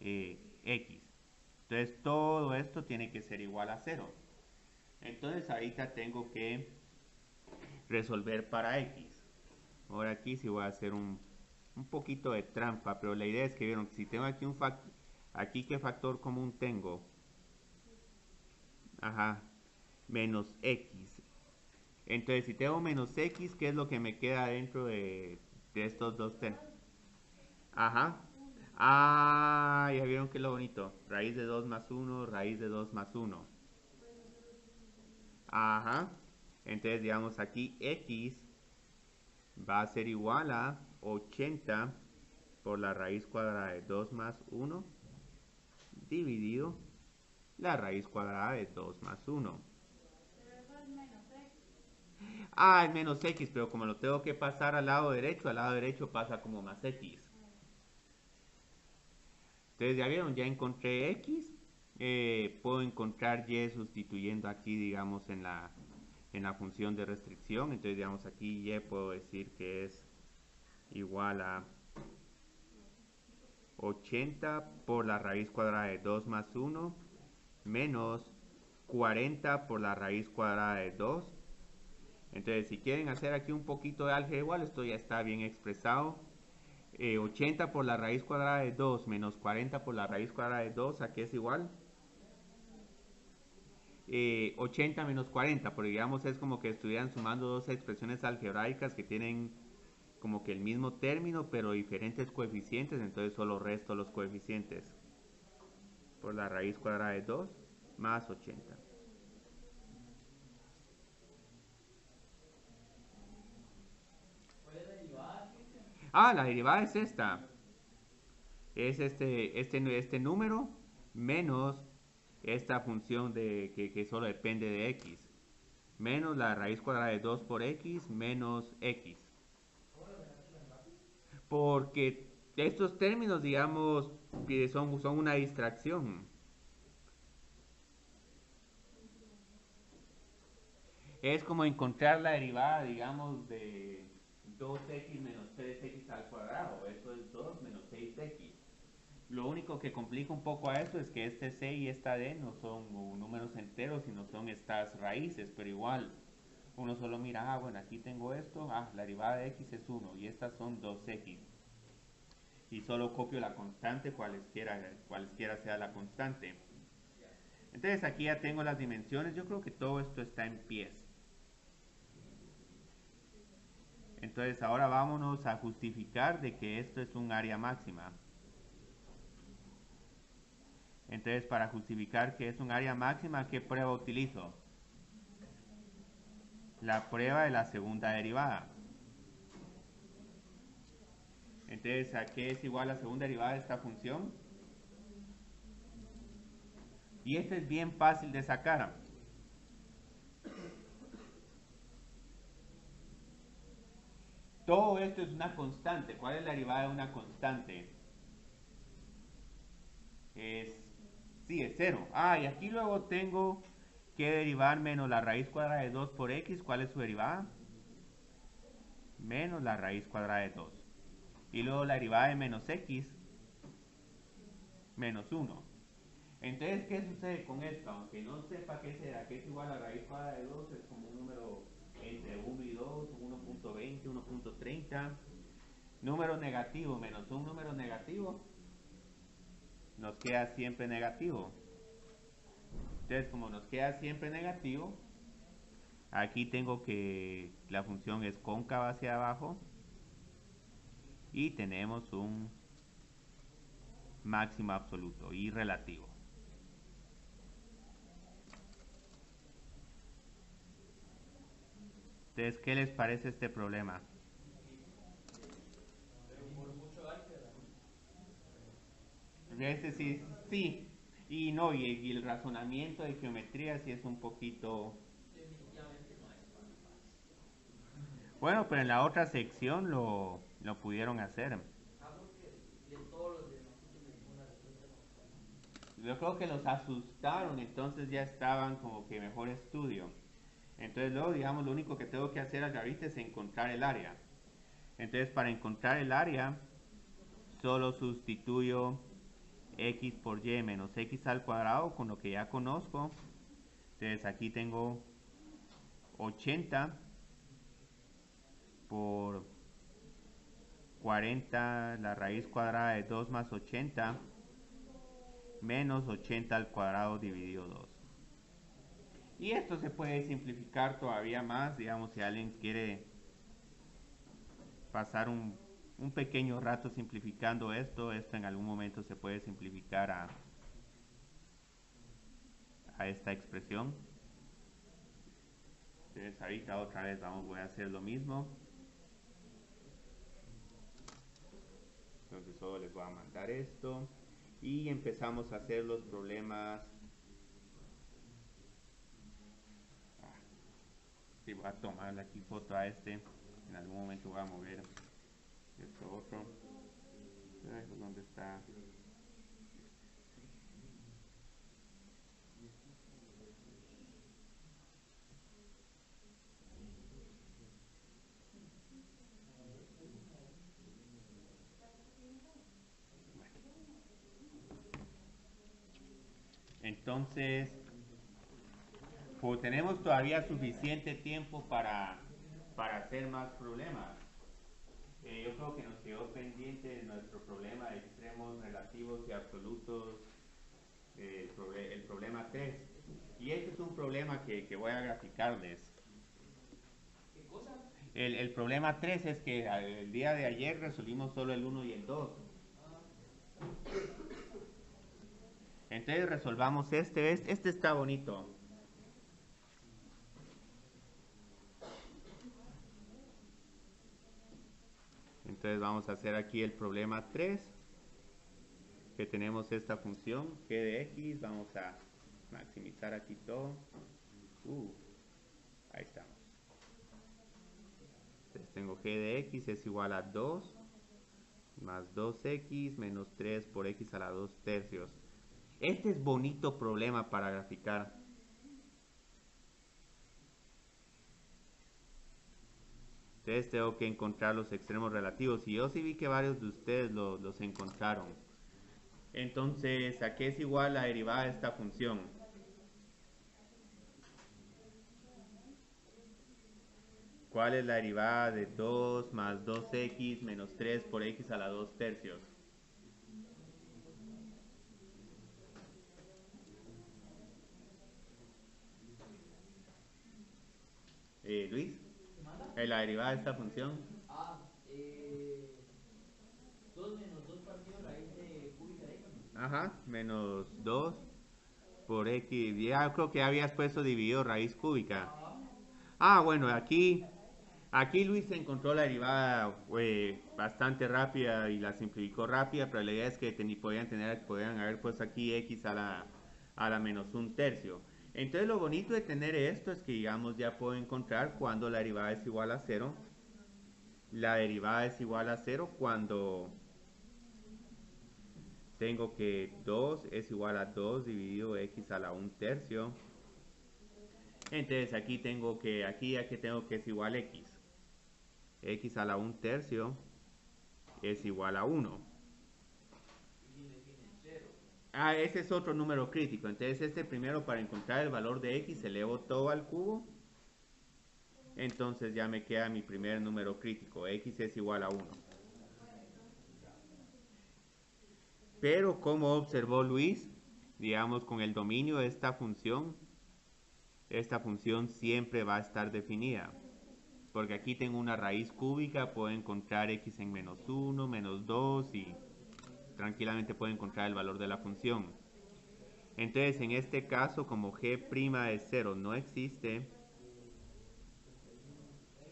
x. Entonces todo esto tiene que ser igual a 0. Entonces ahorita tengo que resolver para x. Ahora aquí sí voy a hacer un poquito de trampa, pero la idea es que vieron que si tengo aquí un factor, aquí qué factor común tengo. Ajá, menos x. Entonces si tengo menos x, ¿qué es lo que me queda dentro de estos dos términos? Ajá. Ah, ya vieron que es lo bonito. Raíz de 2 más 1, raíz de 2 más 1. Ajá. Entonces digamos aquí x va a ser igual a 80 por la raíz cuadrada de 2 más 1 dividido la raíz cuadrada de 2 más 1. Pero eso es menos x. Ah, es menos x, pero como lo tengo que pasar al lado derecho pasa como más x. Entonces ya vieron, ya encontré x. Puedo encontrar y sustituyendo aquí, digamos, en la función de restricción. Entonces, digamos, aquí y puedo decir que es igual a 80 por la raíz cuadrada de 2 más 1 menos 40 por la raíz cuadrada de 2. Entonces, si quieren hacer aquí un poquito de álgebra igual, esto ya está bien expresado. 80 por la raíz cuadrada de 2 menos 40 por la raíz cuadrada de 2, ¿a qué es igual? 80 menos 40, porque digamos es como que estuvieran sumando dos expresiones algebraicas que tienen como que el mismo término, pero diferentes coeficientes, entonces solo resto los coeficientes por la raíz cuadrada de 2 más 80. ¿Cuál es la derivada, Cristian? Ah, la derivada es esta. Es este número menos esta función que solo depende de x. Menos la raíz cuadrada de 2 por x menos x. Porque estos términos, digamos, son una distracción. Es como encontrar la derivada, digamos, de 2x menos 3x al cuadrado. Eso es 2 menos 6x. Lo único que complica un poco a eso es que este c y esta d no son números enteros, sino son estas raíces, pero igual uno solo mira, bueno, aquí tengo esto, la derivada de x es 1 y estas son 2x. Y solo copio la constante, cualesquiera sea la constante. Entonces aquí ya tengo las dimensiones, yo creo que todo esto está en pies. Entonces ahora vámonos a justificar de que esto es un área máxima. Entonces para justificar que es un área máxima, ¿qué prueba utilizo? La prueba de la segunda derivada. Entonces, ¿a qué es igual la segunda derivada de esta función? Y esto es bien fácil de sacar. Todo esto es una constante. ¿Cuál es la derivada de una constante? Sí, es 0. Y aquí luego tengo que derivar menos la raíz cuadrada de 2 por x. ¿Cuál es su derivada? Menos la raíz cuadrada de 2. Y luego la derivada de menos x, menos 1. Entonces, ¿qué sucede con esto? Aunque no sepa qué será, que es igual a la raíz cuadrada de 2, es como un número entre 1 y 2, 1.20, 1.30. Número negativo menos un número negativo, nos queda siempre negativo. Entonces, como nos queda siempre negativo, aquí tengo que la función es cóncava hacia abajo y tenemos un máximo absoluto y relativo. Entonces, ¿qué les parece este problema? Pero por mucho álgebra. Este sí, sí. Y no, y el razonamiento de geometría sí es un poquito... Definitivamente no es tan fácil. Bueno, pero en la otra sección lo pudieron hacer. Porque de todos los demás le dimos una respuesta completa. Yo creo que los asustaron, entonces ya estaban como que mejor estudio. Entonces luego, digamos, lo único que tengo que hacer ahorita es encontrar el área. Entonces para encontrar el área, solo sustituyo x por y menos x al cuadrado con lo que ya conozco. Entonces aquí tengo 80 por 40, la raíz cuadrada de 2 más 80, menos 80 al cuadrado dividido 2. Y esto se puede simplificar todavía más, digamos, si alguien quiere pasar un pequeño rato simplificando esto en algún momento se puede simplificar a esta expresión. Entonces ahorita otra vez voy a hacer lo mismo. Entonces solo les voy a mandar esto y empezamos a hacer los problemas. Sí, voy a tomarle aquí foto a este. En algún momento voy a mover esto otro. ¿Dónde está? Entonces, pues tenemos todavía suficiente tiempo para hacer más problemas. Yo creo que nos quedó pendiente nuestro problema de extremos relativos y absolutos, el problema 3. Y este es un problema que voy a graficarles. ¿Qué cosa? El problema 3 es que el día de ayer resolvimos solo el 1 y el 2. Entonces resolvamos este. Este está bonito. Entonces vamos a hacer aquí el problema 3. Que tenemos esta función g de x. Vamos a maximizar aquí todo. Ahí estamos. Entonces tengo g de x es igual a 2 más 2x menos 3 por x a la 2 tercios. Este es bonito problema para graficar. Entonces tengo que encontrar los extremos relativos. Y yo sí vi que varios de ustedes los encontraron. Entonces, ¿a qué es igual la derivada de esta función? ¿Cuál es la derivada de 2 más 2x menos 3 por x a la 2 tercios? Luis, ¿Qué manda? la derivada de esta función. 2 menos 2 partido raíz de cúbica de x. Ajá, menos 2 por x. Ya creo que habías puesto dividido raíz cúbica. Bueno, aquí Luis encontró la derivada bastante rápida y la simplificó rápida, pero la idea es que podían haber puesto aquí x a la menos 1 tercio. Entonces lo bonito de tener esto es que digamos ya puedo encontrar cuando la derivada es igual a 0. La derivada es igual a 0 cuando tengo que 2 es igual a 2 dividido x a la 1 tercio. Entonces aquí tengo que es igual a x. X a la 1 tercio es igual a 1. Ese es otro número crítico. Entonces primero para encontrar el valor de x elevo todo al cubo. Entonces ya me queda mi primer número crítico. X es igual a 1. Pero como observó Luis, digamos con el dominio de esta función siempre va a estar definida. Porque aquí tengo una raíz cúbica, puedo encontrar x en menos 1, menos 2 y tranquilamente puedo encontrar el valor de la función. Entonces en este caso, como g' de 0 no existe,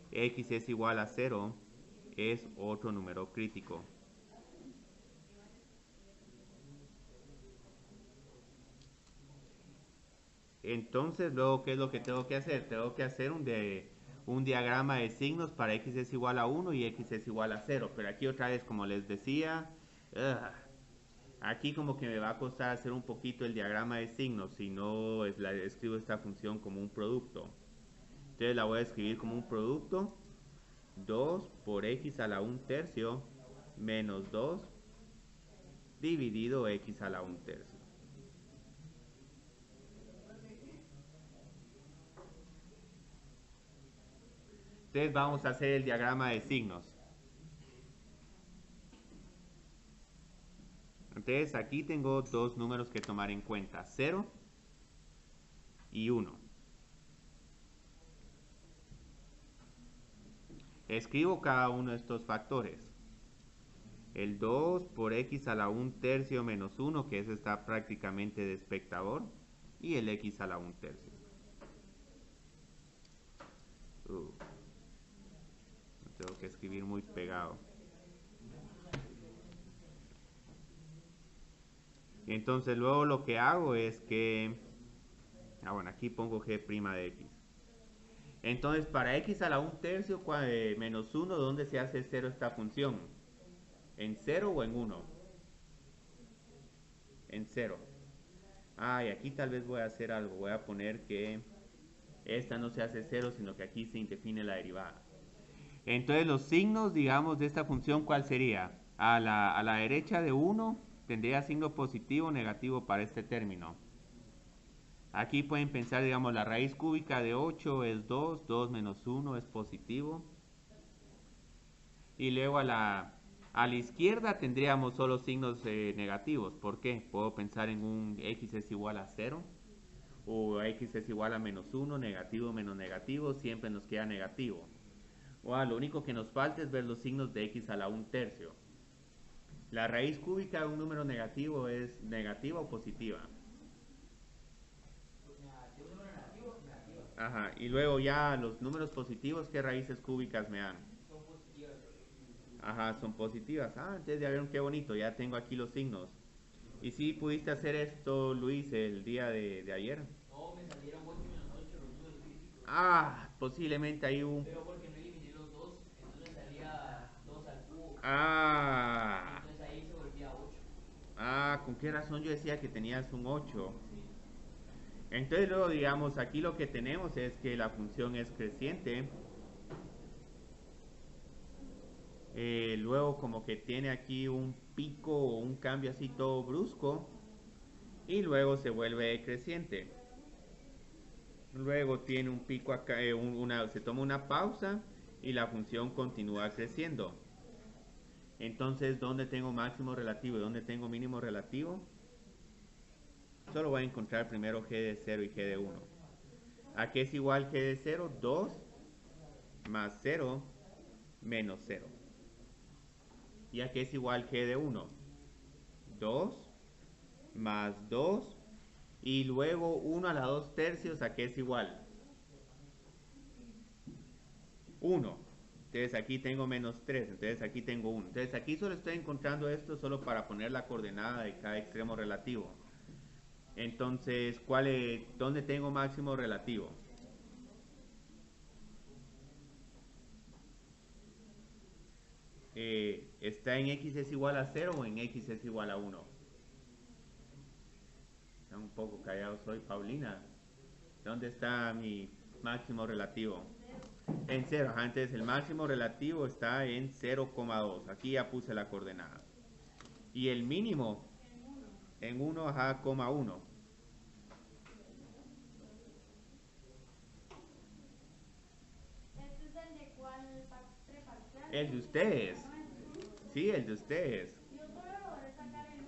x es igual a 0, es otro número crítico. Entonces luego, ¿qué es lo que tengo que hacer? Tengo que hacer un diagrama de signos para x es igual a 1 y x es igual a 0. Pero aquí otra vez, como les decía, aquí como que me va a costar hacer un poquito el diagrama de signos si no escribo esta función como un producto. Entonces la voy a escribir como un producto. 2 por x a la 1 tercio menos 2 dividido x a la 1/3. Entonces vamos a hacer el diagrama de signos. Entonces aquí tengo dos números que tomar en cuenta, 0 y 1. Escribo cada uno de estos factores. El 2 por x a la 1/3 menos 1, que ese está prácticamente de espectador, y el x a la 1/3. Tengo que escribir muy pegado. Entonces luego lo que hago es que... bueno, aquí pongo g' de x. Entonces para x a la 1/3 menos 1, ¿dónde se hace 0 esta función? ¿En 0 o en 1? En 0. Y aquí tal vez voy a hacer algo. Voy a poner que esta no se hace 0, sino que aquí se indefine la derivada. Entonces los signos, digamos, de esta función, ¿cuál sería? A la derecha de 1 tendría signo positivo o negativo para este término. Aquí pueden pensar, digamos, la raíz cúbica de 8 es 2, 2 menos 1 es positivo. Y luego a la izquierda tendríamos solo signos negativos. ¿Por qué? Puedo pensar en un x es igual a 0, o x es igual a menos 1, negativo menos negativo, siempre nos queda negativo. Lo único que nos falta es ver los signos de x a la 1/3. La raíz cúbica de un número negativo es negativa o positiva. Ajá, y luego ya los números positivos, ¿qué raíces cúbicas me dan? Son positivas. Ajá, son positivas. Entonces ya vieron qué bonito, ya tengo aquí los signos. ¿Y si pudiste hacer esto, Luis, el día de ayer? No, me salieron 8 menos 8 los números críticos. Posiblemente ahí un... Pero porque no eliminé los dos, entonces me salía 2 al cubo. Ah, Entonces ahí se volvía 8. ¿con qué razón yo decía que tenías un 8? Entonces luego, digamos, aquí lo que tenemos es que la función es creciente. Luego como que tiene aquí un pico o un cambio así todo brusco. Y luego se vuelve creciente. Luego tiene un pico acá, se toma una pausa y la función continúa creciendo. Entonces, ¿dónde tengo máximo relativo y dónde tengo mínimo relativo? Solo voy a encontrar primero g de 0 y g de 1. ¿A qué es igual g de 0? 2 más 0 menos 0. ¿Y a qué es igual g de 1? 2 más 2 y luego 1 a la 2/3, ¿a qué es igual? 1. Entonces aquí tengo menos 3, entonces aquí tengo 1. Entonces aquí solo estoy encontrando esto solo para poner la coordenada de cada extremo relativo. Entonces, ¿dónde tengo máximo relativo? ¿Está en x es igual a 0 o en x es igual a 1? Están un poco callados hoy, Paulina. ¿Dónde está mi máximo relativo? En 0, entonces el máximo relativo está en 0,2. Aquí ya puse la coordenada. Y el mínimo en 1, 1. ¿Este es el de cuál preparcial? El de ustedes. Sí, el de ustedes. Yo solo logré sacar el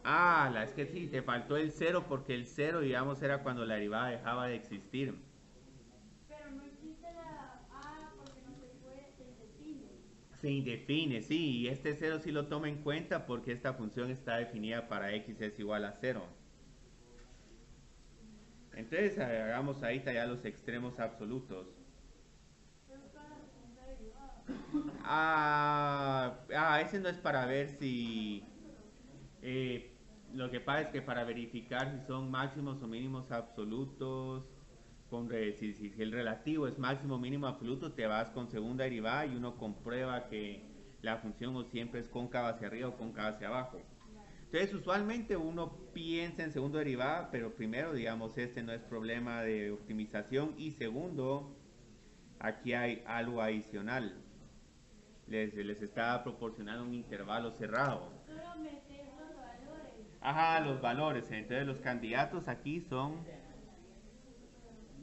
1. Es que sí, te faltó el 0 porque el 0, digamos, era cuando la derivada dejaba de existir. Pero no existe la A porque no se puede, se indefine. Se indefine, sí, y este 0 sí lo toma en cuenta porque esta función está definida para x es igual a 0. Entonces hagamos ahí ya los extremos absolutos. Pero toda la segunda derivada. Ese no es para ver si... lo que pasa es que para verificar si son máximos o mínimos absolutos, si el relativo es máximo o mínimo absoluto, te vas con segunda derivada y uno comprueba que la función o siempre es cóncava hacia arriba o cóncava hacia abajo. Entonces usualmente uno piensa en segunda derivada, pero primero, digamos, este no es problema de optimización, y segundo, aquí hay algo adicional. les estaba proporcionando un intervalo cerrado. Solo meter los valores. Ajá, los valores. Entonces los candidatos aquí son,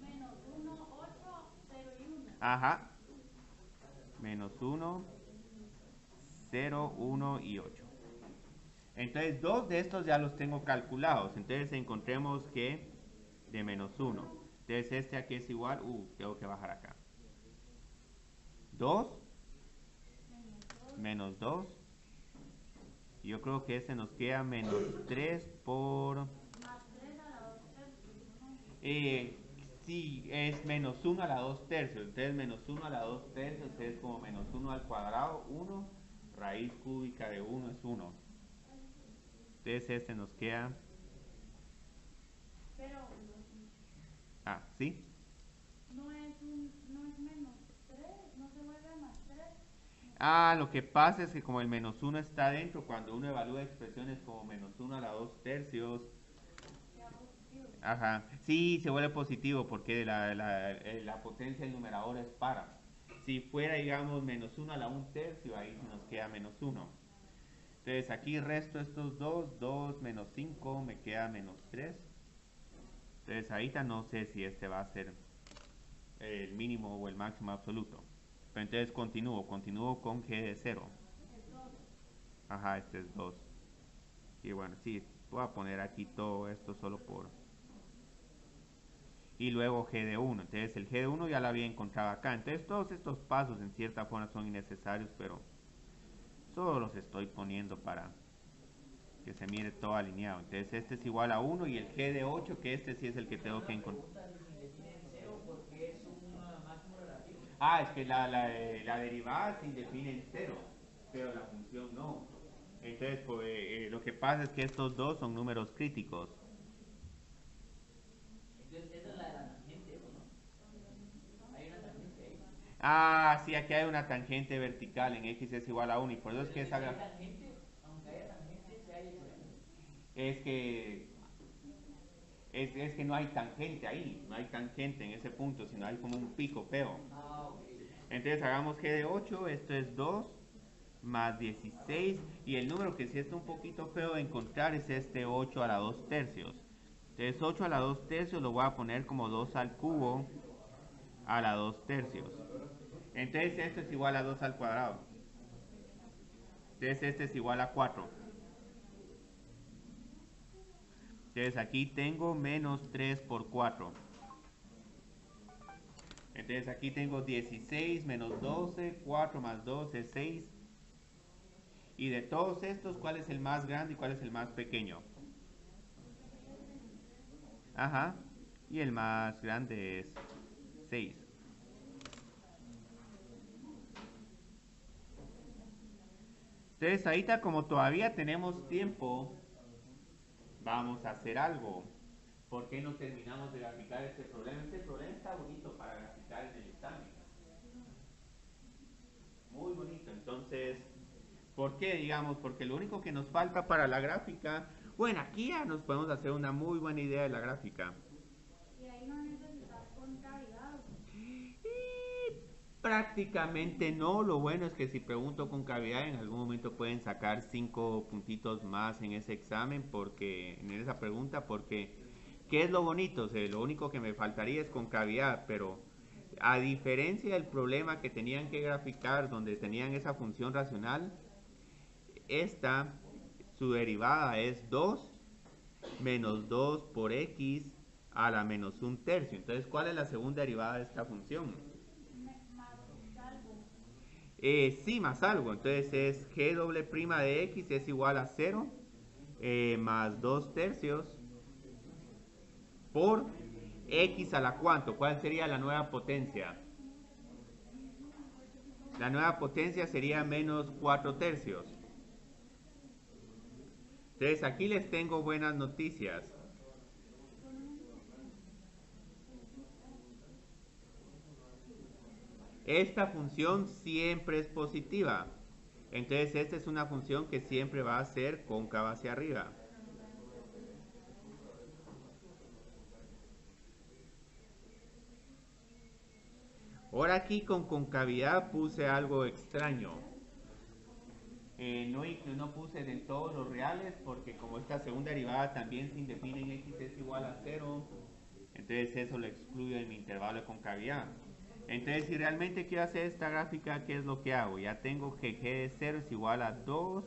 Menos 1, 8, 0 y 1. ajá, -1, 0, 1 y 8. Entonces, dos de estos ya los tengo calculados. Entonces, encontremos que de -1. Entonces, este aquí es igual, tengo que bajar acá. 2 menos 2. Yo creo que este nos queda -3 por... Más 3 a la 2 tercios, ¿no? Sí, es -1 a la 2 tercios. Entonces, -1 a la 2 tercios es como -1 al cuadrado, 1. Raíz cúbica de 1 es 1. Entonces, este nos queda... Pero Ah, ¿sí? no es menos 3, no se vuelve más 3. Ah, lo que pasa es que como el -1 está dentro, cuando uno evalúa expresiones como -1 a la 2 tercios, Sea positivo. ajá, sí, se vuelve positivo porque la potencia del numerador es para. Si fuera, digamos, -1 a la 1 tercio, ahí se nos queda -1. Entonces aquí resto estos dos, 2 menos 5, me queda -3. Entonces ahorita no sé si este va a ser el mínimo o el máximo absoluto. Pero entonces continúo con g de 0. Es 2. Ajá, este es 2. Y bueno, sí, voy a poner aquí todo esto solo por... Y luego g de 1. Entonces el g de 1 ya lo había encontrado acá. Entonces todos estos pasos en cierta forma son innecesarios, pero solo los estoy poniendo para que se mire todo alineado. Entonces este es igual a 1 y el g de 8, que este sí es el que tengo que encontrar. Si definen 0, ¿por qué es un máximo relativo? Ah, es que la derivada sí define en 0, pero la función no. Entonces, pues, lo que pasa es que estos dos son números críticos. Entonces, esa es la de la tangente, ¿o no? Hay una tangente ahí. Ah, sí, aquí hay una tangente vertical en x es igual a 1 y por eso es que Entonces, esa... si hay tangente, aunque haya tangente, se hay extremo. Es que... Es que no hay tangente ahí, no hay tangente en ese punto, sino hay como un pico feo. Ah, ok. Entonces hagamos g de 8, esto es 2 más 16 y el número que sí está un poquito feo de encontrar es este 8 a la 2 tercios. Entonces 8 a la 2 tercios lo voy a poner como 2 al cubo a la 2 tercios. Entonces esto es igual a 2 al cuadrado. Entonces este es igual a 4. Entonces aquí tengo menos 3 por 4. Entonces aquí tengo 16 menos 12, 4 más 2 es 6. Y de todos estos, ¿cuál es el más grande y cuál es el más pequeño? Ajá. Y el más grande es 6. Entonces ahorita como todavía tenemos tiempo, vamos a hacer algo. ¿Por qué no terminamos de graficar este problema? Este problema está bonito para graficar en el examen. Muy bonito. Entonces, ¿por qué? Digamos, porque lo único que nos falta para la gráfica, bueno, aquí ya nos podemos hacer una muy buena idea de la gráfica. Y ahí no necesitas concavidad. Prácticamente no, lo bueno es que si pregunto con cavidad en algún momento pueden sacar 5 puntitos más en ese examen, porque en esa pregunta, porque ¿qué es lo bonito? O sea, lo único que me faltaría es con cavidad, pero a diferencia del problema que tenían que graficar donde tenían esa función racional, esta, su derivada es 2 menos 2 por x a la menos 1 tercio. Entonces, ¿cuál es la segunda derivada de esta función? Más algo. Sí, más algo. Entonces es g doble prima de x es igual a 0 más 2 tercios por x a la cuánto. ¿Cuál sería la nueva potencia? La nueva potencia sería menos 4 tercios. Entonces aquí les tengo buenas noticias. Esta función siempre es positiva. Entonces esta es una función que siempre va a ser cóncava hacia arriba. Ahora aquí con concavidad puse algo extraño. No puse de todos los reales porque como esta segunda derivada también se indefine en x es igual a 0, entonces eso lo excluyo de mi intervalo de concavidad. Entonces si realmente quiero hacer esta gráfica, ¿qué es lo que hago? Ya tengo que g de 0 es igual a 2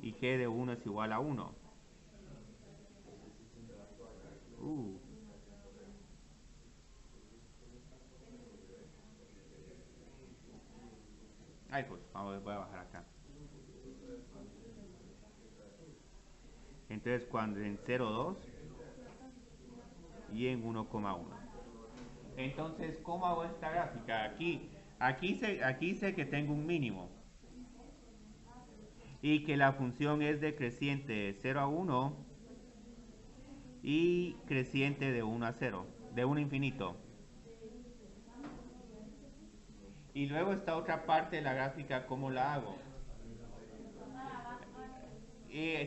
y g de 1 es igual a 1. Ay, pues voy a bajar acá. Entonces cuando en 0,2 y en 1,1. Entonces, ¿cómo hago esta gráfica? Aquí sé que tengo un mínimo y que la función es decreciente de 0 a 1 y creciente de 1 a 0, de 1 a infinito. Y luego esta otra parte de la gráfica, ¿cómo la hago?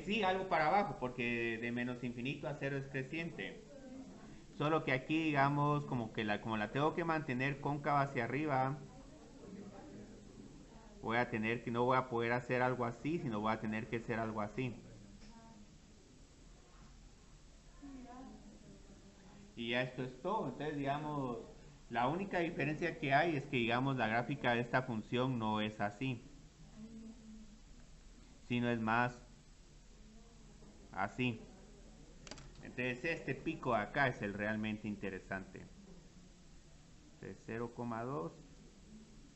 Sí, algo para abajo, porque de menos infinito a 0 es creciente. Solo que aquí, digamos, como la tengo que mantener cóncava hacia arriba, no voy a poder hacer algo así, sino voy a tener que hacer algo así. Y ya esto es todo. Entonces, digamos, la única diferencia que hay es que, digamos, la gráfica de esta función no es así, sino es más así. Entonces, este pico de acá es el realmente interesante. Entonces, 0,2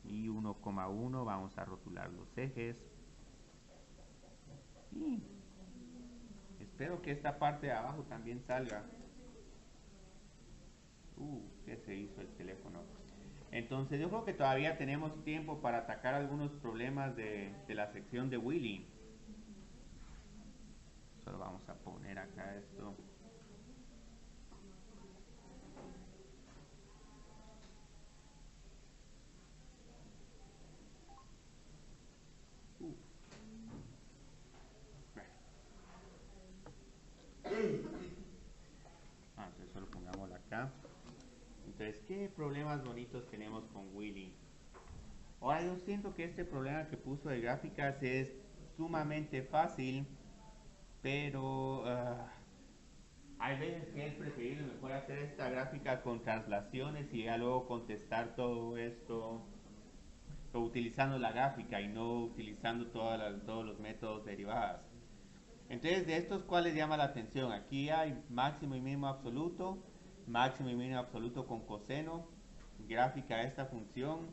y 1,1. Vamos a rotular los ejes. Y espero que esta parte de abajo también salga. ¿Qué se hizo el teléfono? Entonces yo creo que todavía tenemos tiempo para atacar algunos problemas de la sección de Willy. Solo vamos a poner acá esto. Entonces solo pongámoslo acá. Entonces, ¿qué problemas bonitos tenemos con Willy? Ahora yo siento que este problema que puso de gráficas es sumamente fácil, pero hay veces que es preferible mejor hacer esta gráfica con traslaciones y ya luego contestar todo esto utilizando la gráfica y no utilizando todos los métodos derivadas. Entonces, de estos, ¿cuáles llama la atención? Aquí hay máximo y mínimo absoluto con coseno, gráfica de esta función,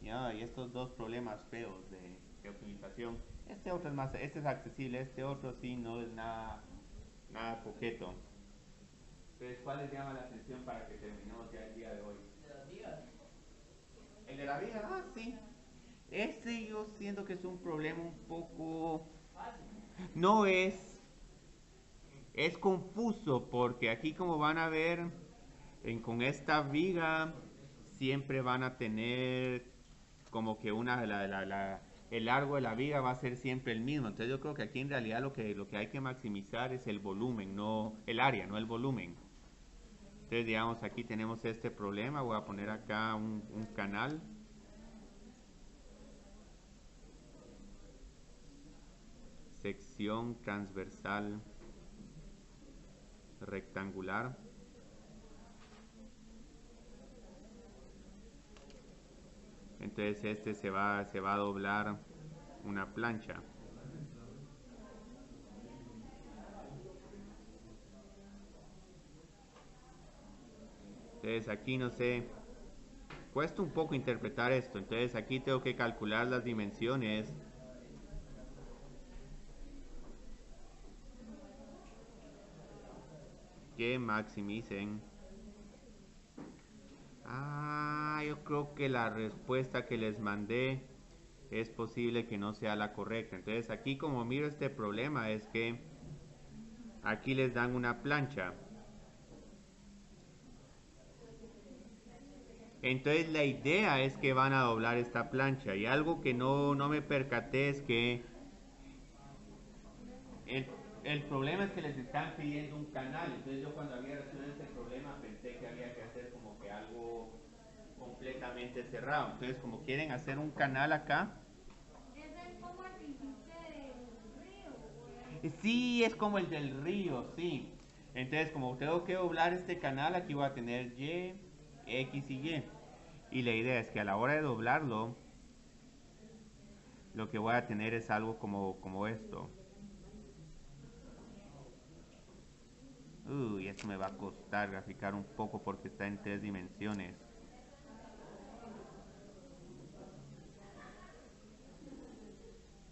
y estos dos problemas feos de optimización. Este es accesible, este otro sí no es nada coqueto. Entonces, ¿cuáles llaman la atención para que terminemos ya el día de hoy? De las vigas. El de la viga, sí. Este yo siento que es un problema un poco... Fácil. No es confuso porque aquí como van a ver, con esta viga siempre van a tener como que el largo de la viga va a ser siempre el mismo. Entonces yo creo que aquí en realidad lo que hay que maximizar es el volumen, no el área, no el volumen. Entonces digamos aquí tenemos este problema, voy a poner acá un canal. Sección transversal rectangular. Entonces este se va a doblar una plancha. Entonces aquí no sé, cuesta un poco interpretar esto. Entonces aquí tengo que calcular las dimensiones que maximicen. Yo creo que la respuesta que les mandé es posible que no sea la correcta. Entonces aquí como miro este problema es que aquí les dan una plancha. Entonces la idea es que van a doblar esta plancha. Y algo que no me percaté es que el problema es que les están pidiendo un canal. Entonces yo cuando había resuelto este problema pensé que había que hacer como que algo completamente cerrado. Entonces como quieren hacer un canal acá. Es como el que hiciste Sí, es como el del río, sí. Entonces, como tengo que doblar este canal, aquí voy a tener Y, X y Y. Y la idea es que a la hora de doblarlo, lo que voy a tener es algo como esto. Uy, esto me va a costar graficar un poco porque está en 3 dimensiones.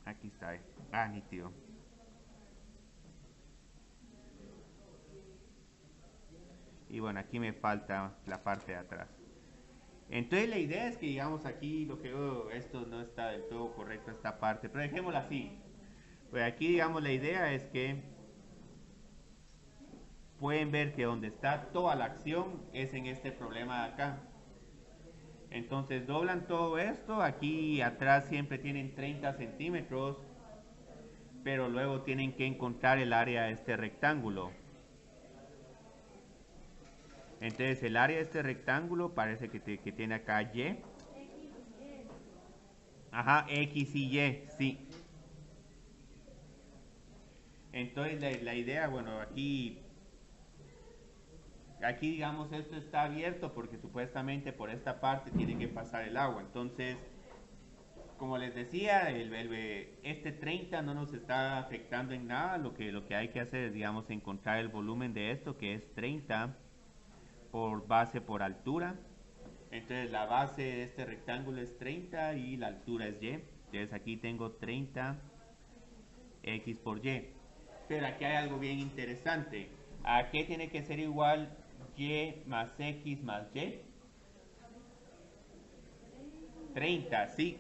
Aquí está. Ah, nítido. Y bueno, aquí me falta la parte de atrás. Entonces la idea es que digamos aquí lo que esto no está del todo correcto esta parte, pero dejémosla así. Pues aquí digamos la idea es que pueden ver que donde está toda la acción es en este problema de acá. Entonces doblan todo esto, aquí atrás siempre tienen 30 centímetros, pero luego tienen que encontrar el área de este rectángulo. Entonces el área de este rectángulo parece que tiene acá Y. Ajá, X y Y, sí. Entonces la idea, bueno, aquí digamos esto está abierto porque supuestamente por esta parte tiene que pasar el agua. Entonces, como les decía, este 30 no nos está afectando en nada. Lo que hay que hacer es, digamos, encontrar el volumen de esto, que es 30 por base por altura. Entonces la base de este rectángulo es 30 y la altura es Y. Entonces aquí tengo 30 X por Y. Pero aquí hay algo bien interesante. ¿A qué tiene que ser igual Y más X más Y? 30, sí.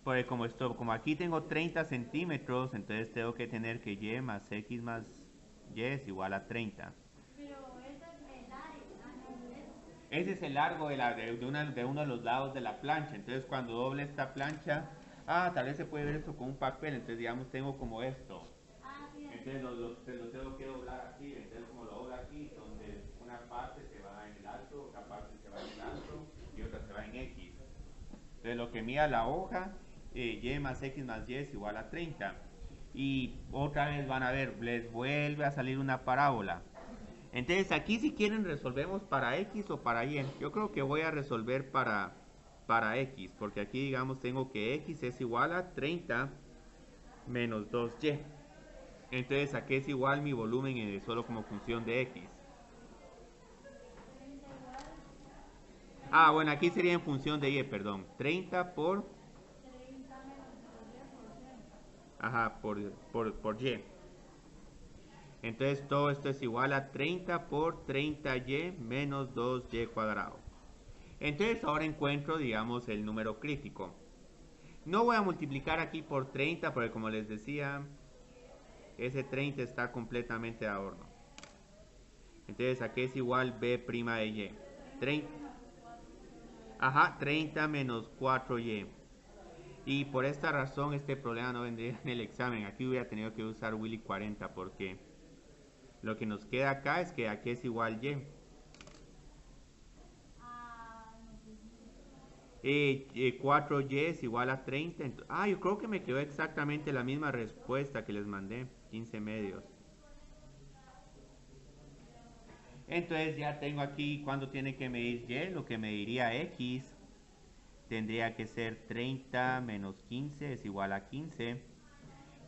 Porque como aquí tengo 30 centímetros, entonces tengo que tener que Y más X más Y es igual a 30. Pero ese es el área, no es. Ese es el largo de uno de los lados de la plancha. Entonces cuando doble esta plancha, tal vez se puede ver esto con un papel. Entonces digamos tengo como esto. Ah, sí, Entonces lo tengo que doblar aquí. Entonces como lo doblo aquí, donde una parte se va en el alto, otra parte se va en el alto y otra se va en X. Entonces lo que mida la hoja, Y más X más Y es igual a 30. Y otra vez van a ver, les vuelve a salir una parábola. Entonces aquí si quieren resolvemos para X o para Y. Yo creo que voy a resolver para X, porque aquí digamos tengo que X es igual a 30 menos 2Y. Entonces aquí es igual mi volumen solo como función de X. Bueno, aquí sería en función de Y, perdón. 30 por... 30 menos 2 Ajá, por Y. Entonces todo esto es igual a 30 por 30Y menos 2Y cuadrado. Entonces ahora encuentro, digamos, el número crítico. No voy a multiplicar aquí por 30 porque como les decía, ese 30 está completamente a horno. Entonces aquí es igual B' de Y. 30, ajá, 30 menos 4Y. Y por esta razón este problema no vendría en el examen. Aquí hubiera tenido que usar Willy 40 porque lo que nos queda acá es que aquí es igual Y. 4Y es igual a 30. Yo creo que me quedó exactamente la misma respuesta que les mandé. 15 medios. Entonces ya tengo aquí cuando tiene que medir Y. Lo que mediría X tendría que ser 30 menos 15 es igual a 15.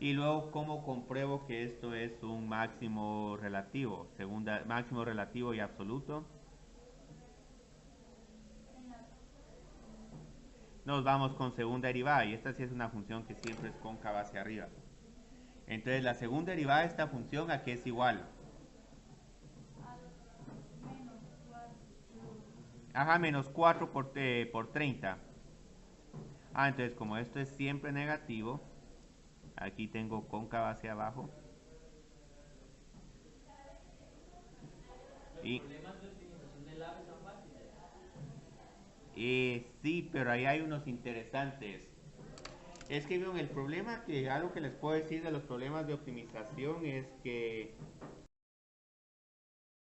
Y luego, ¿cómo compruebo que esto es un máximo relativo? Máximo relativo y absoluto. Nos vamos con segunda derivada y esta sí es una función que siempre es cóncava hacia arriba. Entonces la segunda derivada de esta función aquí es igual. Ajá, menos 4 por 30. Entonces como esto es siempre negativo, aquí tengo cóncava hacia abajo. Los problemas de optimización del lab son fáciles. Sí, pero ahí hay unos interesantes. Es que el problema algo que les puedo decir de los problemas de optimización es que